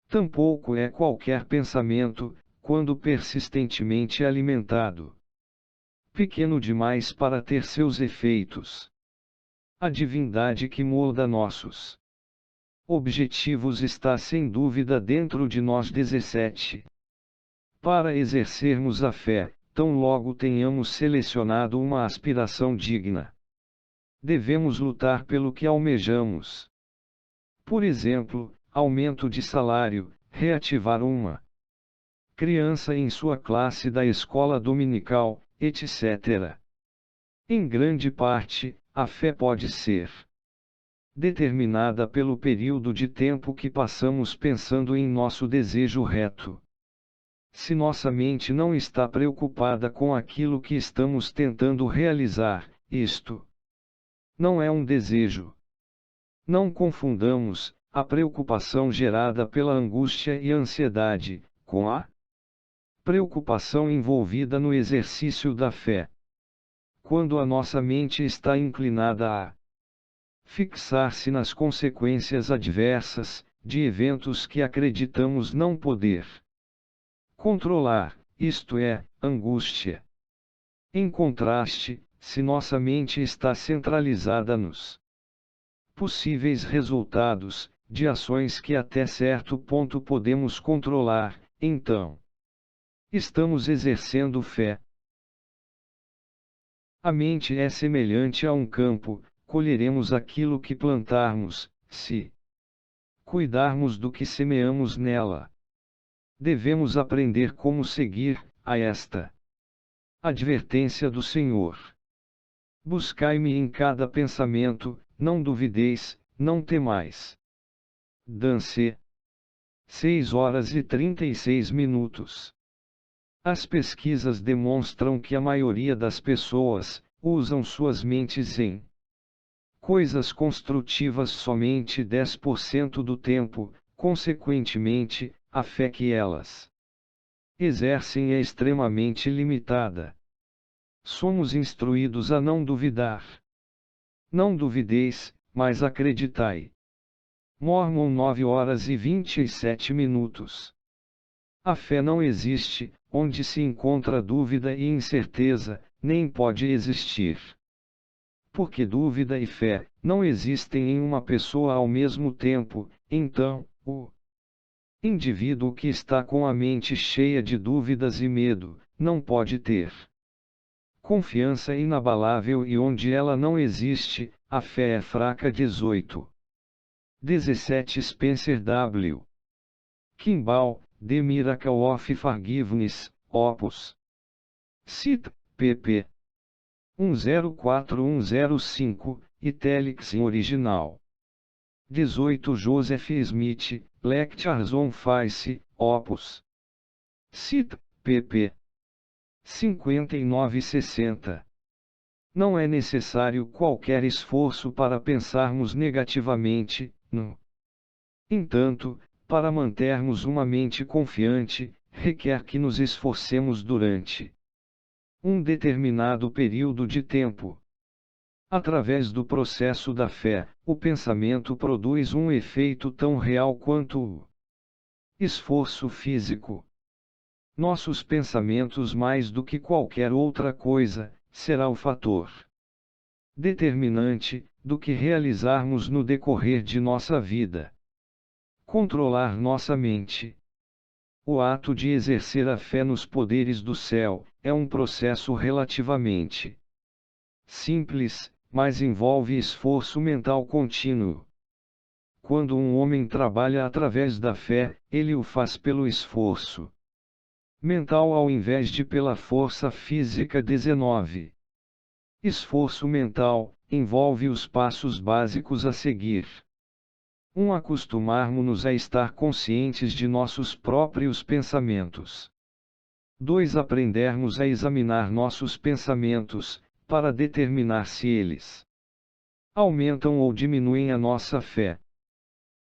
Tampouco é qualquer pensamento, quando persistentemente alimentado, pequeno demais para ter seus efeitos. A divindade que molda nossos objetivos está sem dúvida dentro de nós. 17. Para exercermos a fé, tão logo tenhamos selecionado uma aspiração digna, devemos lutar pelo que almejamos. Por exemplo, aumento de salário, reativar uma criança em sua classe da escola dominical, etc. Em grande parte, a fé pode ser determinada pelo período de tempo que passamos pensando em nosso desejo reto. Se nossa mente não está preocupada com aquilo que estamos tentando realizar, isto não é um desejo. Não confundamos a preocupação gerada pela angústia e ansiedade com a preocupação envolvida no exercício da fé. Quando a nossa mente está inclinada a fixar-se nas consequências adversas de eventos que acreditamos não poder controlar, isto é, angústia. Em contraste, se nossa mente está centralizada nos possíveis resultados de ações que até certo ponto podemos controlar, então estamos exercendo fé. A mente é semelhante a um campo, colheremos aquilo que plantarmos, se cuidarmos do que semeamos nela. Devemos aprender como seguir a esta advertência do Senhor. Buscai-me em cada pensamento, não duvideis, não temais. Dance 6h36. As pesquisas demonstram que a maioria das pessoas usam suas mentes em coisas construtivas somente 10% do tempo, consequentemente, a fé que elas exercem é extremamente limitada. Somos instruídos a não duvidar. Não duvideis, mas acreditai. Mormon 9h27. A fé não existe, onde se encontra dúvida e incerteza, nem pode existir. Porque dúvida e fé não existem em uma pessoa ao mesmo tempo, então, o indivíduo que está com a mente cheia de dúvidas e medo, não pode ter confiança inabalável, e onde ela não existe, a fé é fraca. 17 Spencer W. Kimball, The Miracle of Forgiveness, Opus. Cita, pp. 104105, italics em original. 18 Joseph Smith, Lectures on Faith, Opus. Cita, pp. 59-60. Não é necessário qualquer esforço para pensarmos negativamente, no entanto, para mantermos uma mente confiante, requer que nos esforcemos durante um determinado período de tempo. Através do processo da fé, o pensamento produz um efeito tão real quanto o esforço físico. Nossos pensamentos, mais do que qualquer outra coisa, será o fator determinante do que realizarmos no decorrer de nossa vida. Controlar nossa mente. O ato de exercer a fé nos poderes do céu é um processo relativamente simples, mas envolve esforço mental contínuo. Quando um homem trabalha através da fé, ele o faz pelo esforço mental ao invés de pela força física. 19. Esforço mental envolve os passos básicos a seguir. 1. Acostumarmos-nos a estar conscientes de nossos próprios pensamentos. 2. Aprendermos a examinar nossos pensamentos, para determinar se eles aumentam ou diminuem a nossa fé.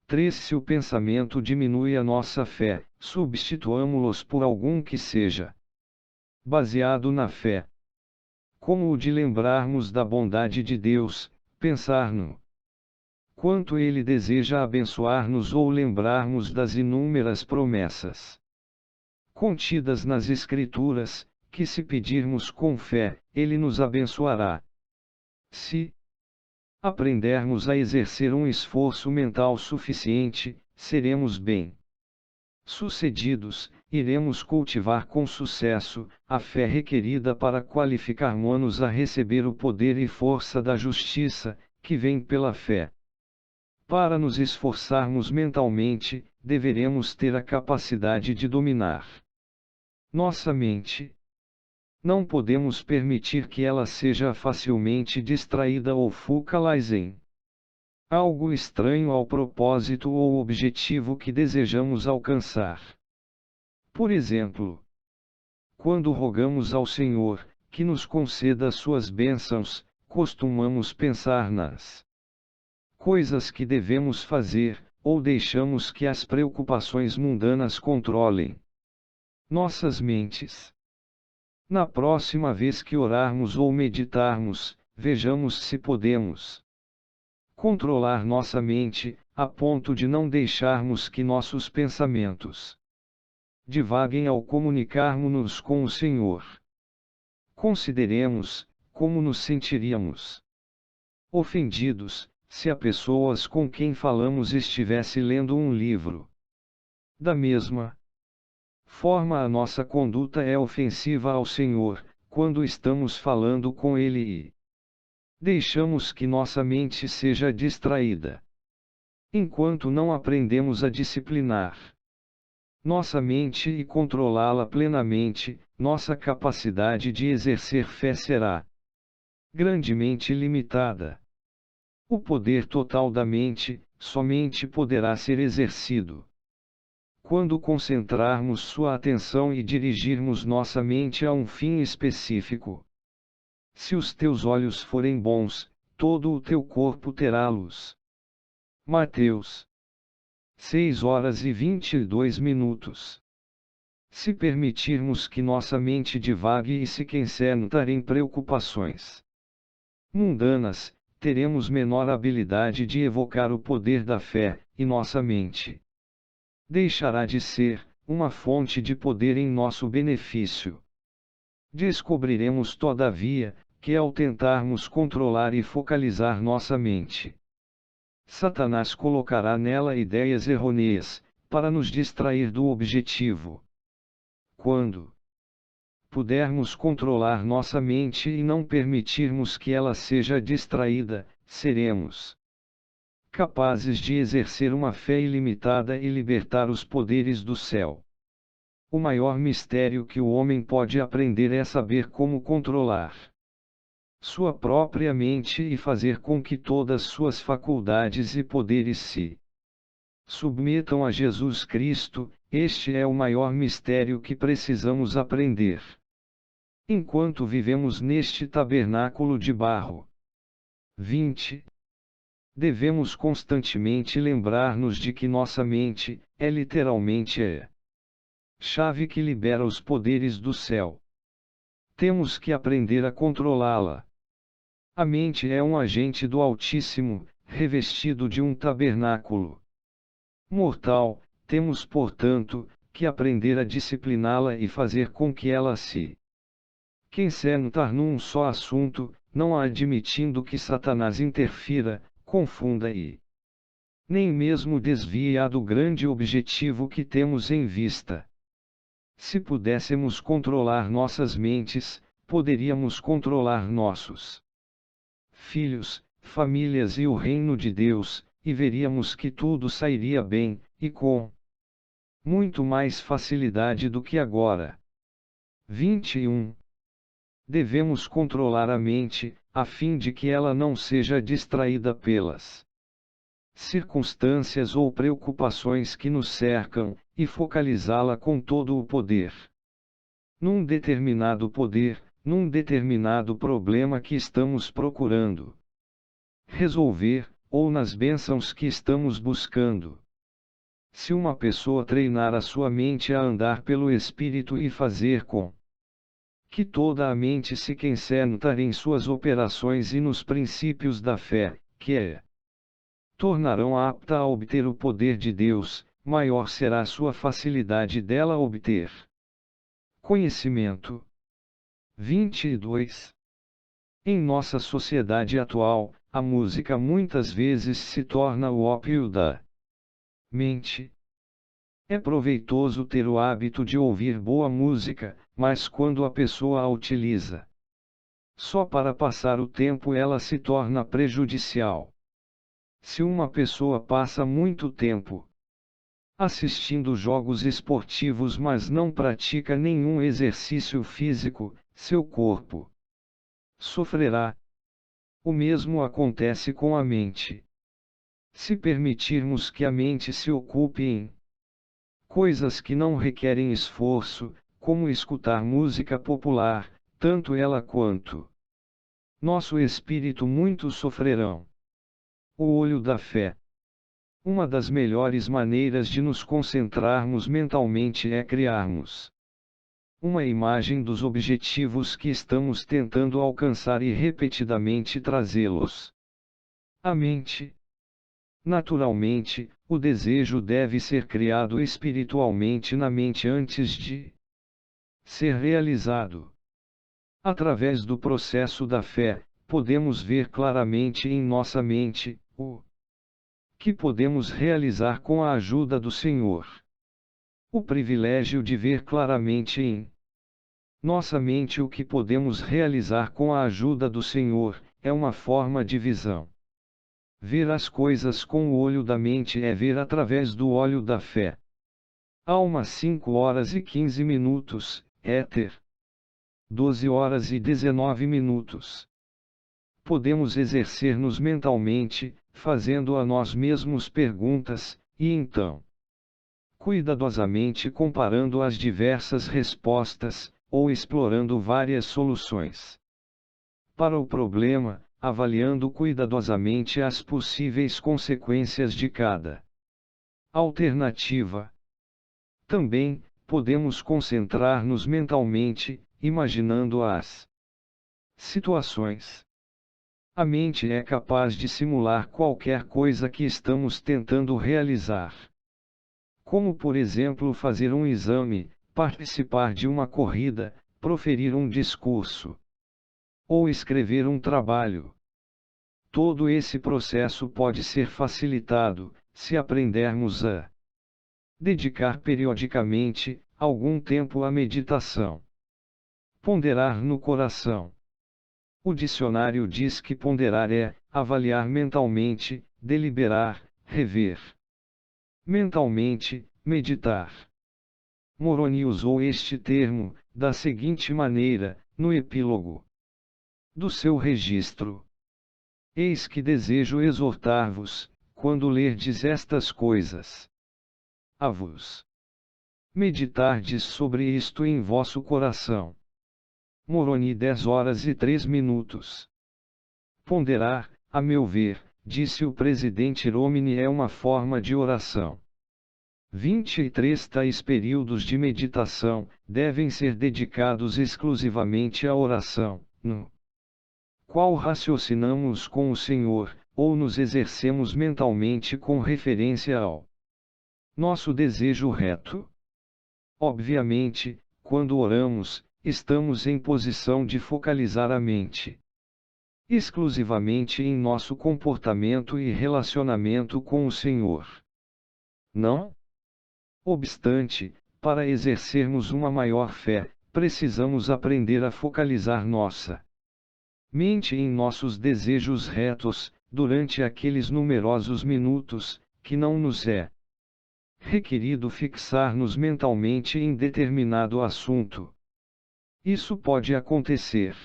3. Se o pensamento diminui a nossa fé, substituamos-los por algum que seja baseado na fé. Como o de lembrarmos da bondade de Deus, pensar no quanto Ele deseja abençoar-nos, ou lembrarmos das inúmeras promessas contidas nas Escrituras, que se pedirmos com fé, Ele nos abençoará. Se aprendermos a exercer um esforço mental suficiente, seremos bem-sucedidos, iremos cultivar com sucesso a fé requerida para qualificarmos-nos a receber o poder e força da justiça, que vem pela fé. Para nos esforçarmos mentalmente, deveremos ter a capacidade de dominar nossa mente. Não podemos permitir que ela seja facilmente distraída ou focalize em algo estranho ao propósito ou objetivo que desejamos alcançar. Por exemplo, quando rogamos ao Senhor que nos conceda suas bênçãos, costumamos pensar nas coisas que devemos fazer, ou deixamos que as preocupações mundanas controlem nossas mentes. Na próxima vez que orarmos ou meditarmos, vejamos se podemos controlar nossa mente, a ponto de não deixarmos que nossos pensamentos divaguem ao comunicarmos-nos com o Senhor. Consideremos como nos sentiríamos ofendidos se a pessoas com quem falamos estivesse lendo um livro. Da mesma forma, a nossa conduta é ofensiva ao Senhor, quando estamos falando com Ele e deixamos que nossa mente seja distraída. Enquanto não aprendemos a disciplinar nossa mente e controlá-la plenamente, nossa capacidade de exercer fé será grandemente limitada. O poder total da mente somente poderá ser exercido quando concentrarmos sua atenção e dirigirmos nossa mente a um fim específico. Se os teus olhos forem bons, todo o teu corpo terá luz. Mateus 6h22. Se permitirmos que nossa mente divague e se concentrar em preocupações mundanas, teremos menor habilidade de evocar o poder da fé, e nossa mente deixará de ser uma fonte de poder em nosso benefício. Descobriremos, todavia, que ao tentarmos controlar e focalizar nossa mente, Satanás colocará nela ideias errôneas, para nos distrair do objetivo. Quando pudermos controlar nossa mente e não permitirmos que ela seja distraída, seremos capazes de exercer uma fé ilimitada e libertar os poderes do céu. O maior mistério que o homem pode aprender é saber como controlar sua própria mente e fazer com que todas suas faculdades e poderes se submetam a Jesus Cristo. Este é o maior mistério que precisamos aprender enquanto vivemos neste tabernáculo de barro. 20. Devemos constantemente lembrar-nos de que nossa mente é literalmente a chave que libera os poderes do céu. Temos que aprender a controlá-la. A mente é um agente do Altíssimo, revestido de um tabernáculo mortal. Temos, portanto, que aprender a discipliná-la e fazer com que ela se concentrar num só assunto, não admitindo que Satanás interfira, confunda e nem mesmo desvie-a do grande objetivo que temos em vista. Se pudéssemos controlar nossas mentes, poderíamos controlar nossos filhos, famílias e o reino de Deus, e veríamos que tudo sairia bem, e com muito mais facilidade do que agora. 21. Devemos controlar a mente, a fim de que ela não seja distraída pelas circunstâncias ou preocupações que nos cercam, e focalizá-la com todo o poder num determinado problema que estamos procurando resolver, ou nas bênçãos que estamos buscando. Se uma pessoa treinar a sua mente a andar pelo Espírito e fazer com que toda a mente se concentre em suas operações e nos princípios da fé, que tornarão apta a obter o poder de Deus, maior será a sua facilidade dela obter conhecimento. 22. Em nossa sociedade atual, a música muitas vezes se torna o ópio da mente. É proveitoso ter o hábito de ouvir boa música, mas quando a pessoa a utiliza só para passar o tempo, ela se torna prejudicial. Se uma pessoa passa muito tempo assistindo jogos esportivos mas não pratica nenhum exercício físico, seu corpo sofrerá. O mesmo acontece com a mente. Se permitirmos que a mente se ocupe em coisas que não requerem esforço, como escutar música popular, tanto ela quanto nosso espírito muito sofrerão. O olho da fé. Uma das melhores maneiras de nos concentrarmos mentalmente é criarmos uma imagem dos objetivos que estamos tentando alcançar e repetidamente trazê-los à mente. Naturalmente, o desejo deve ser criado espiritualmente na mente antes de ser realizado. Através do processo da fé, podemos ver claramente em nossa mente o que podemos realizar com a ajuda do Senhor. O privilégio de ver claramente em nossa mente o que podemos realizar com a ajuda do Senhor é uma forma de visão. Ver as coisas com o olho da mente é ver através do olho da fé. Alma 5 horas e 15 minutos, éter 12 horas e 19 minutos. Podemos exercer-nos mentalmente, fazendo a nós mesmos perguntas, e então, cuidadosamente comparando as diversas respostas, ou explorando várias soluções para o problema, avaliando cuidadosamente as possíveis consequências de cada alternativa. Também, podemos concentrar-nos mentalmente, imaginando as situações. A mente é capaz de simular qualquer coisa que estamos tentando realizar. Como, por exemplo, fazer um exame, participar de uma corrida, proferir um discurso ou escrever um trabalho. Todo esse processo pode ser facilitado, se aprendermos a dedicar periodicamente algum tempo à meditação. Ponderar no coração. O dicionário diz que ponderar é avaliar mentalmente, deliberar, rever. Mentalmente, meditar. Moroni usou este termo, da seguinte maneira, no epílogo do seu registro. Eis que desejo exortar-vos, quando lerdes estas coisas, a vos meditardes sobre isto em vosso coração. Moroni 10h03. Ponderar, a meu ver, disse o presidente Romney, é uma forma de oração. 23 tais períodos de meditação devem ser dedicados exclusivamente à oração, no qual raciocinamos com o Senhor, ou nos exercemos mentalmente com referência ao nosso desejo reto. Obviamente, quando oramos, estamos em posição de focalizar a mente exclusivamente em nosso comportamento e relacionamento com o Senhor. Não obstante, para exercermos uma maior fé, precisamos aprender a focalizar nossa mente em nossos desejos retos, durante aqueles numerosos minutos, que não nos é requerido fixar-nos mentalmente em determinado assunto. Isso pode acontecer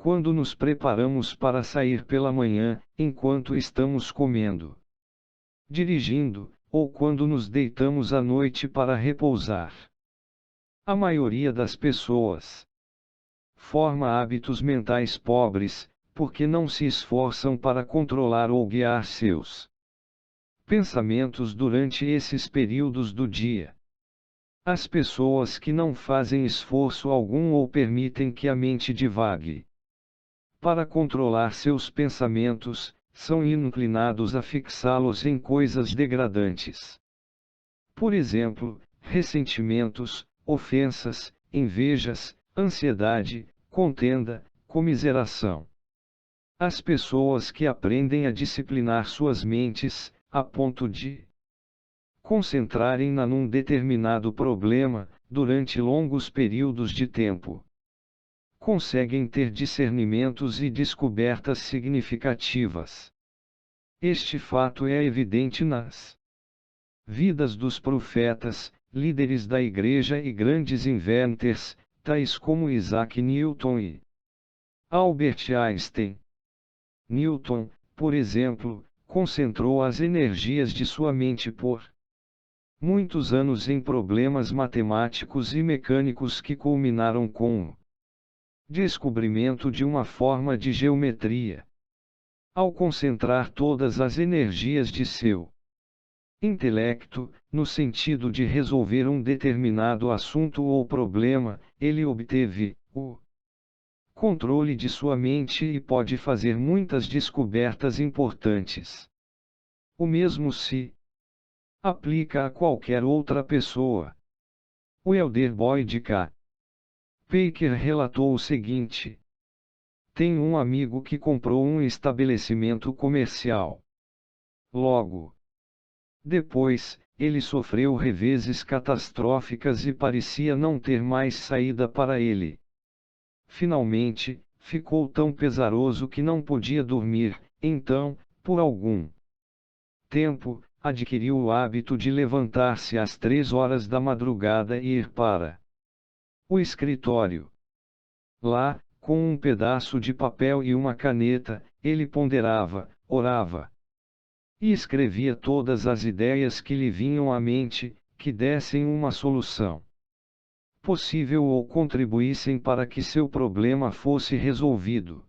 quando nos preparamos para sair pela manhã, enquanto estamos comendo, dirigindo, ou quando nos deitamos à noite para repousar. A maioria das pessoas forma hábitos mentais pobres, porque não se esforçam para controlar ou guiar seus pensamentos durante esses períodos do dia. As pessoas que não fazem esforço algum ou permitem que a mente divague para controlar seus pensamentos, são inclinados a fixá-los em coisas degradantes. Por exemplo, ressentimentos, ofensas, invejas, ansiedade, contenda, comiseração. As pessoas que aprendem a disciplinar suas mentes, a ponto de concentrarem-na num determinado problema, durante longos períodos de tempo, conseguem ter discernimentos e descobertas significativas. Este fato é evidente nas vidas dos profetas, líderes da igreja e grandes inventores, tais como Isaac Newton e Albert Einstein. Newton, por exemplo, concentrou as energias de sua mente por muitos anos em problemas matemáticos e mecânicos que culminaram com o descobrimento de uma forma de geometria. Ao concentrar todas as energias de seu intelecto, no sentido de resolver um determinado assunto ou problema, ele obteve o controle de sua mente e pode fazer muitas descobertas importantes. O mesmo se aplica a qualquer outra pessoa. O elder Boyd K. Packer relatou o seguinte: tenho um amigo que comprou um estabelecimento comercial. Logo depois, ele sofreu reveses catastróficas e parecia não ter mais saída para ele. Finalmente, ficou tão pesaroso que não podia dormir, então, por algum tempo, adquiriu o hábito de levantar-se às 3 horas da madrugada e ir para o escritório. Lá, com um pedaço de papel e uma caneta, ele ponderava, orava e escrevia todas as ideias que lhe vinham à mente, que dessem uma solução possível ou contribuíssem para que seu problema fosse resolvido.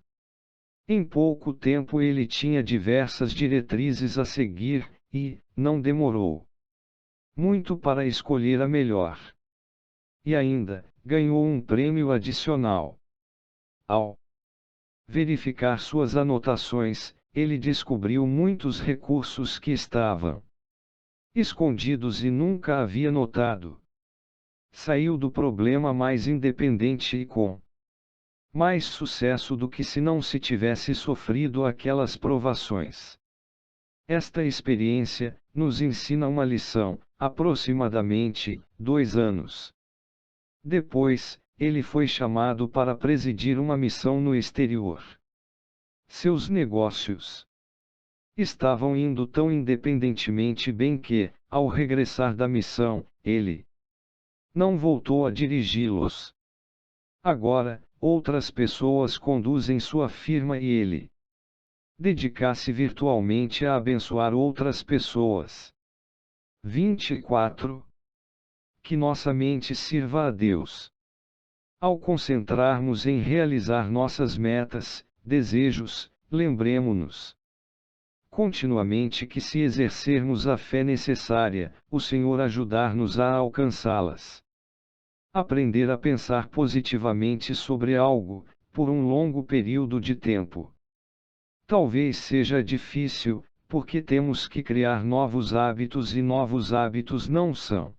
Em pouco tempo ele tinha diversas diretrizes a seguir, e não demorou muito para escolher a melhor. E ainda, ganhou um prêmio adicional. Ao verificar suas anotações, ele descobriu muitos recursos que estavam escondidos e nunca havia notado. Saiu do problema mais independente e com mais sucesso do que se não se tivesse sofrido aquelas provações. Esta experiência nos ensina uma lição, aproximadamente 2 anos. Depois, ele foi chamado para presidir uma missão no exterior. Seus negócios estavam indo tão independentemente bem que, ao regressar da missão, ele não voltou a dirigi-los. Agora, outras pessoas conduzem sua firma e ele dedica-se virtualmente a abençoar outras pessoas. 24. Que nossa mente sirva a Deus. Ao concentrarmos em realizar nossas metas, desejos, lembremo-nos continuamente que se exercermos a fé necessária, o Senhor ajudar-nos a alcançá-las. Aprender a pensar positivamente sobre algo, por um longo período de tempo. Talvez seja difícil, porque temos que criar novos hábitos e novos hábitos não são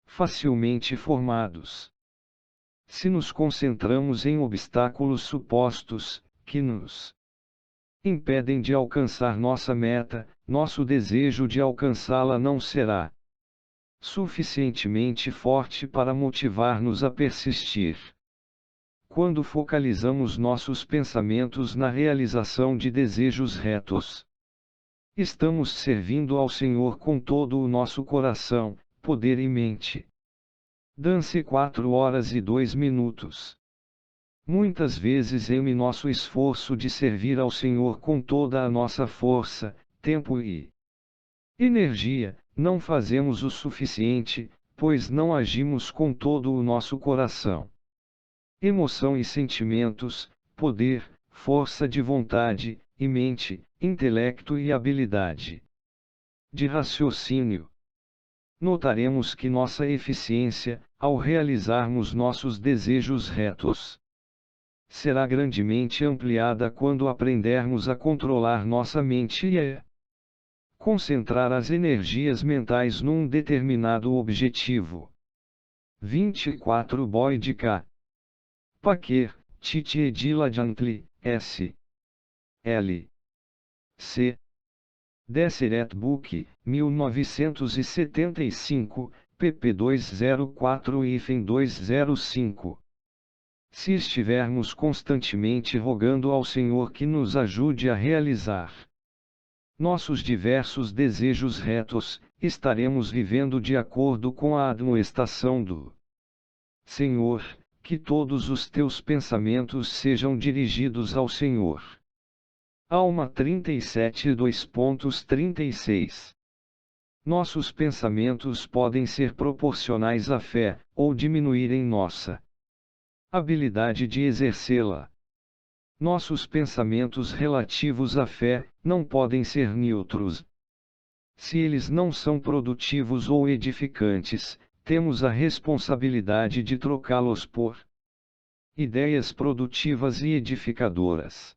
facilmente formados. Se nos concentramos em obstáculos supostos, que nos impedem de alcançar nossa meta, nosso desejo de alcançá-la não será suficientemente forte para motivar-nos a persistir. Quando focalizamos nossos pensamentos na realização de desejos retos, estamos servindo ao Senhor com todo o nosso coração, poder e mente. Dance 4 horas e 2 minutos. Muitas vezes em nosso esforço de servir ao Senhor com toda a nossa força, tempo e energia, não fazemos o suficiente, pois não agimos com todo o nosso coração. Emoção e sentimentos, poder, força de vontade, e mente, intelecto e habilidade de raciocínio. Notaremos que nossa eficiência, ao realizarmos nossos desejos retos, será grandemente ampliada quando aprendermos a controlar nossa mente e a concentrar as energias mentais num determinado objetivo. 24 Boyd K. Packer, Titi e Diligently, S. L. C. Deseret Book, 1975, pp 204-205. Se estivermos constantemente rogando ao Senhor que nos ajude a realizar nossos diversos desejos retos, estaremos vivendo de acordo com a admoestação do Senhor, que todos os teus pensamentos sejam dirigidos ao Senhor. Alma 37 2.36. Nossos pensamentos podem ser proporcionais à fé, ou diminuir em nossa habilidade de exercê-la. Nossos pensamentos relativos à fé não podem ser neutros. Se eles não são produtivos ou edificantes, temos a responsabilidade de trocá-los por ideias produtivas e edificadoras.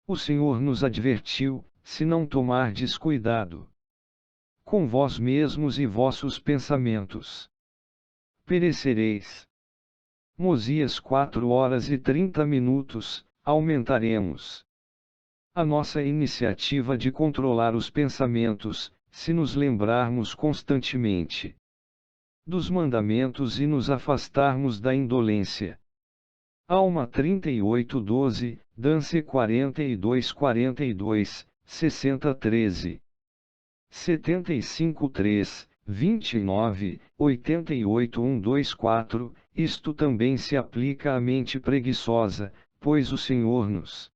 O Senhor nos advertiu: se não tomardes cuidado com vós mesmos e vossos pensamentos, perecereis. Mosias 4 horas e 30 minutos, aumentaremos a nossa iniciativa de controlar os pensamentos, se nos lembrarmos constantemente dos mandamentos e nos afastarmos da indolência. Alma 38:12, Dance 42:42, 60:13. 75:3, 29, 88:124. Isto também se aplica à mente preguiçosa, pois o Senhor nos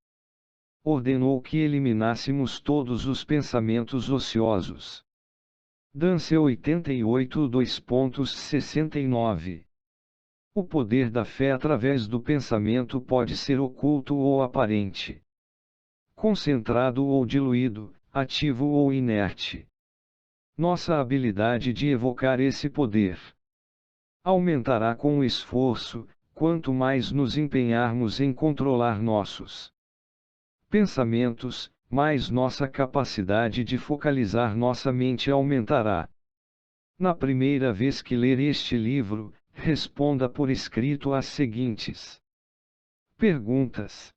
ordenou que eliminássemos todos os pensamentos ociosos. Dance 88 2.69. O poder da fé através do pensamento pode ser oculto ou aparente, concentrado ou diluído, ativo ou inerte. Nossa habilidade de evocar esse poder aumentará com o esforço, quanto mais nos empenharmos em controlar nossos pensamentos, mais nossa capacidade de focalizar nossa mente aumentará. Na primeira vez que ler este livro, responda por escrito as seguintes perguntas.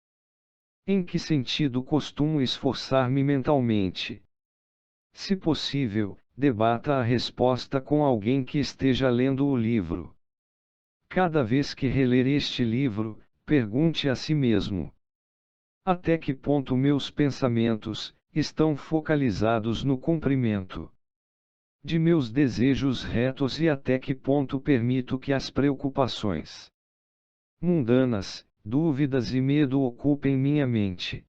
Em que sentido costumo esforçar-me mentalmente? Se possível, debata a resposta com alguém que esteja lendo o livro. Cada vez que reler este livro, pergunte a si mesmo: até que ponto meus pensamentos estão focalizados no cumprimento de meus desejos retos e até que ponto permito que as preocupações mundanas, dúvidas e medo ocupem minha mente?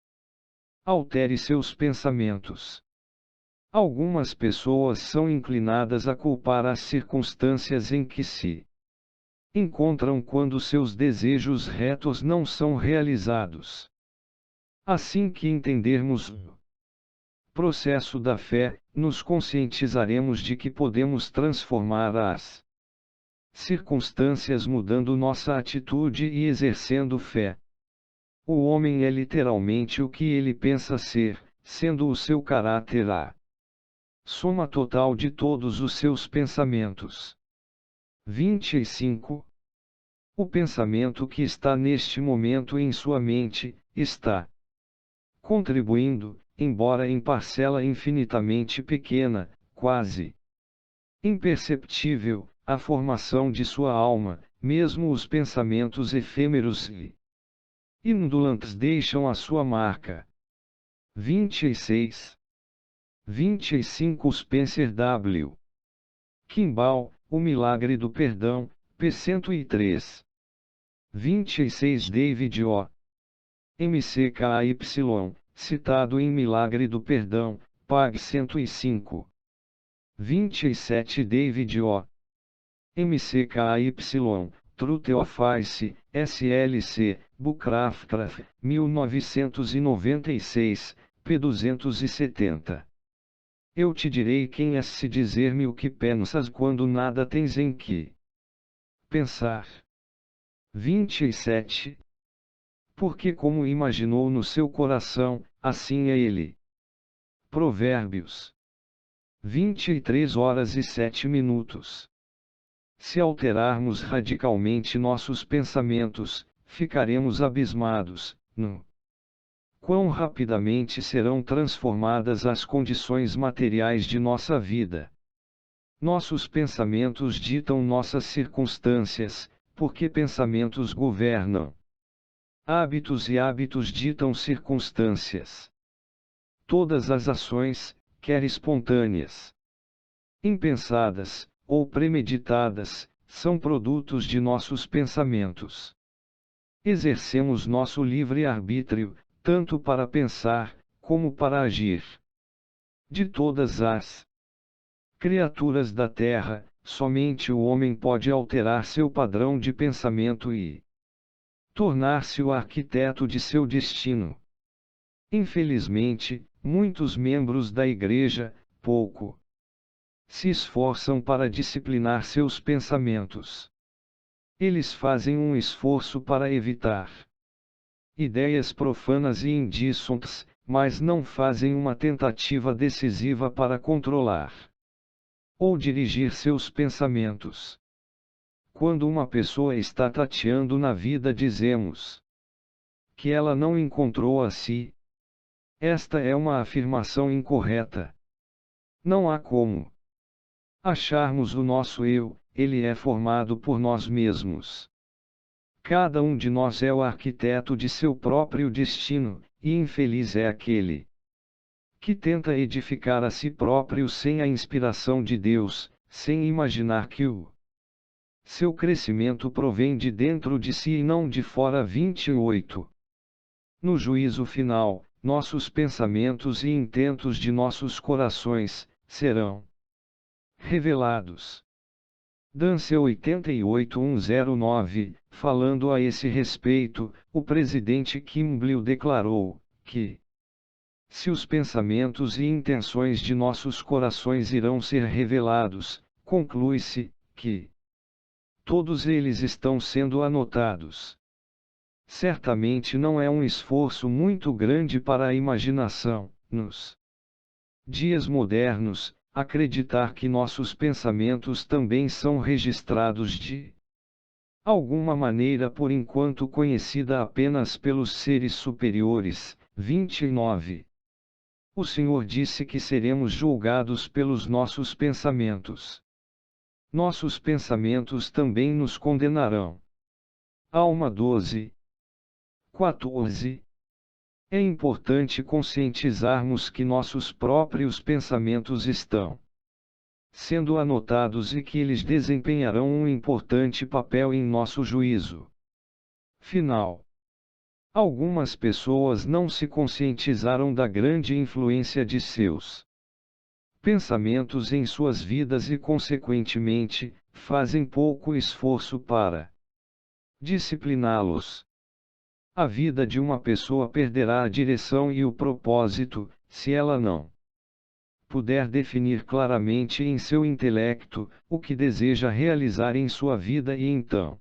Altere seus pensamentos. Algumas pessoas são inclinadas a culpar as circunstâncias em que se encontram quando seus desejos retos não são realizados. Assim que entendermos o processo da fé, nos conscientizaremos de que podemos transformar as circunstâncias mudando nossa atitude e exercendo fé. O homem é literalmente o que ele pensa ser, sendo o seu caráter a soma total de todos os seus pensamentos. 25. O pensamento que está neste momento em sua mente, está contribuindo, embora em parcela infinitamente pequena, quase imperceptível, à formação de sua alma. Mesmo os pensamentos efêmeros e indolentes deixam a sua marca. 26. 25 Spencer W. Kimball, O Milagre do Perdão, p. 103. 26 David O. McKay, citado em Milagre do Perdão, pag. 105. 27 David O. McKay, Truth of Ice, SLC, Bucraft, 1996, p. 270. Eu te direi quem és se dizer-me o que pensas quando nada tens em que pensar. 27. Porque como imaginou no seu coração, assim é ele. Provérbios 23h07. Se alterarmos radicalmente nossos pensamentos, ficaremos abismados no quão rapidamente serão transformadas as condições materiais de nossa vida. Nossos pensamentos ditam nossas circunstâncias, porque pensamentos governam hábitos e hábitos ditam circunstâncias. Todas as ações, quer espontâneas, impensadas, ou premeditadas, são produtos de nossos pensamentos. Exercemos nosso livre-arbítrio, tanto para pensar, como para agir. De todas as criaturas da Terra, somente o homem pode alterar seu padrão de pensamento e tornar-se o arquiteto de seu destino. Infelizmente, muitos membros da Igreja, pouco se esforçam para disciplinar seus pensamentos. Eles fazem um esforço para evitar ideias profanas e indíssonas, mas não fazem uma tentativa decisiva para controlar ou dirigir seus pensamentos. Quando uma pessoa está tateando na vida, dizemos que ela não encontrou a si. Esta é uma afirmação incorreta. Não há como acharmos o nosso eu, ele é formado por nós mesmos. Cada um de nós é o arquiteto de seu próprio destino, e infeliz é aquele que tenta edificar a si próprio sem a inspiração de Deus, sem imaginar que o seu crescimento provém de dentro de si e não de fora. 28. No juízo final, nossos pensamentos e intentos de nossos corações serão revelados. Dance 88-109, falando a esse respeito, o presidente Kimball declarou que se os pensamentos e intenções de nossos corações irão ser revelados, conclui-se que todos eles estão sendo anotados. Certamente não é um esforço muito grande para a imaginação, nos dias modernos, acreditar que nossos pensamentos também são registrados de alguma maneira por enquanto conhecida apenas pelos seres superiores. 29. O Senhor disse que seremos julgados pelos nossos pensamentos. Nossos pensamentos também nos condenarão. Alma 12. 14. É importante conscientizarmos que nossos próprios pensamentos estão sendo anotados e que eles desempenharão um importante papel em nosso juízo final. Algumas pessoas não se conscientizaram da grande influência de seus pensamentos em suas vidas e, consequentemente, fazem pouco esforço para discipliná-los. A vida de uma pessoa perderá a direção e o propósito, se ela não puder definir claramente em seu intelecto o que deseja realizar em sua vida e então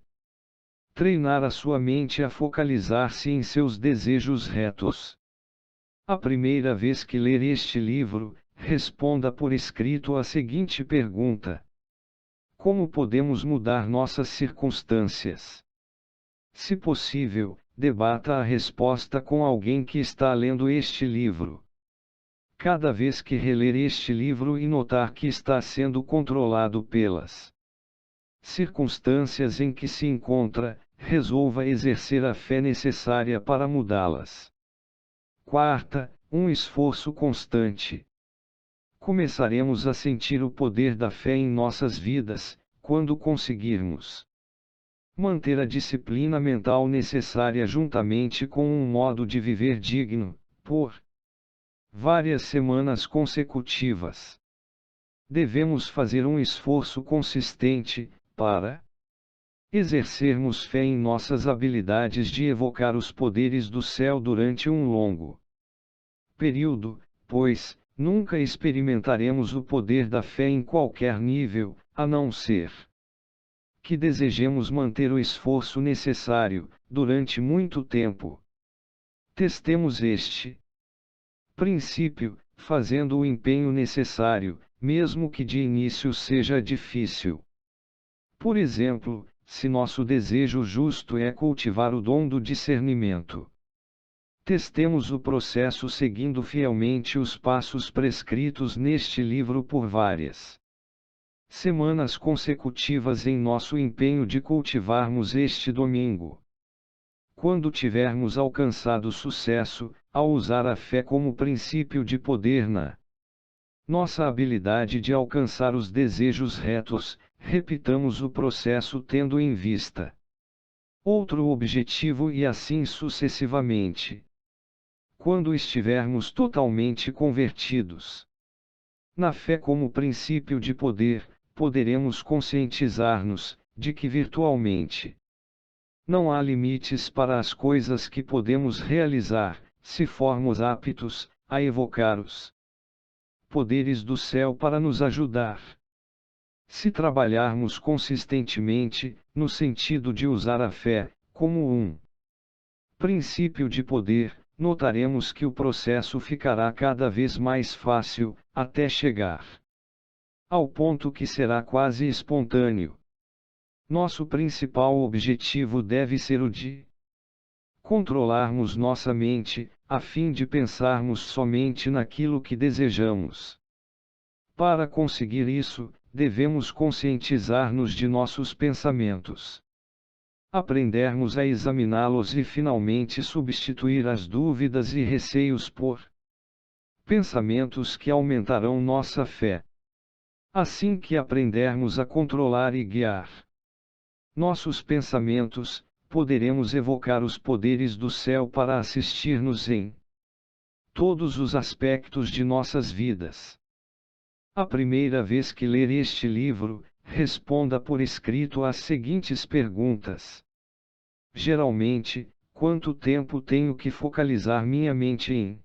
treinar a sua mente a focalizar-se em seus desejos retos. A primeira vez que ler este livro, responda por escrito a seguinte pergunta: como podemos mudar nossas circunstâncias? Se possível, debata a resposta com alguém que está lendo este livro. Cada vez que reler este livro e notar que está sendo controlado pelas circunstâncias em que se encontra, resolva exercer a fé necessária para mudá-las. Quarta, um esforço constante. Começaremos a sentir o poder da fé em nossas vidas, quando conseguirmos manter a disciplina mental necessária juntamente com um modo de viver digno, por várias semanas consecutivas. Devemos fazer um esforço consistente, para exercermos fé em nossas habilidades de evocar os poderes do céu durante um longo período, pois nunca experimentaremos o poder da fé em qualquer nível, a não ser que desejemos manter o esforço necessário, durante muito tempo. Testemos este princípio, fazendo o empenho necessário, mesmo que de início seja difícil. Por exemplo, se nosso desejo justo é cultivar o dom do discernimento, testemos o processo seguindo fielmente os passos prescritos neste livro por várias semanas consecutivas em nosso empenho de cultivarmos este domingo. Quando tivermos alcançado sucesso, ao usar a fé como princípio de poder na nossa habilidade de alcançar os desejos retos, repitamos o processo tendo em vista outro objetivo e assim sucessivamente. Quando estivermos totalmente convertidos na fé como princípio de poder, poderemos conscientizar-nos de que virtualmente não há limites para as coisas que podemos realizar, se formos aptos a evocar os poderes do céu para nos ajudar. Se trabalharmos consistentemente, no sentido de usar a fé como um princípio de poder, notaremos que o processo ficará cada vez mais fácil, até chegar ao ponto que será quase espontâneo. Nosso principal objetivo deve ser o de controlarmos nossa mente, a fim de pensarmos somente naquilo que desejamos. Para conseguir isso, devemos conscientizar-nos de nossos pensamentos, aprendermos a examiná-los e finalmente substituir as dúvidas e receios por pensamentos que aumentarão nossa fé. Assim que aprendermos a controlar e guiar nossos pensamentos, poderemos evocar os poderes do céu para assistir-nos em todos os aspectos de nossas vidas. A primeira vez que ler este livro, responda por escrito às seguintes perguntas. Geralmente, quanto tempo tenho que focalizar minha mente em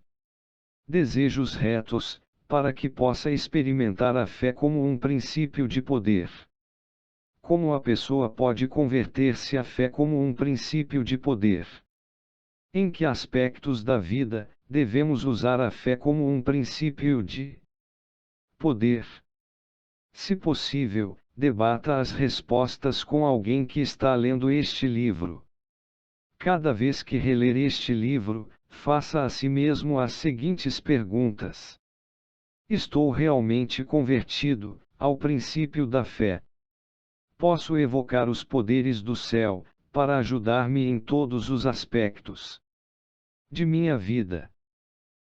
desejos retos, para que possa experimentar a fé como um princípio de poder? como a pessoa pode converter-se à fé como um princípio de poder? Em que aspectos da vida devemos usar a fé como um princípio de poder? Se possível, debata as respostas com alguém que está lendo este livro. Cada vez que reler este livro, faça a si mesmo as seguintes perguntas: estou realmente convertido ao princípio da fé? Posso evocar os poderes do céu para ajudar-me em todos os aspectos de minha vida?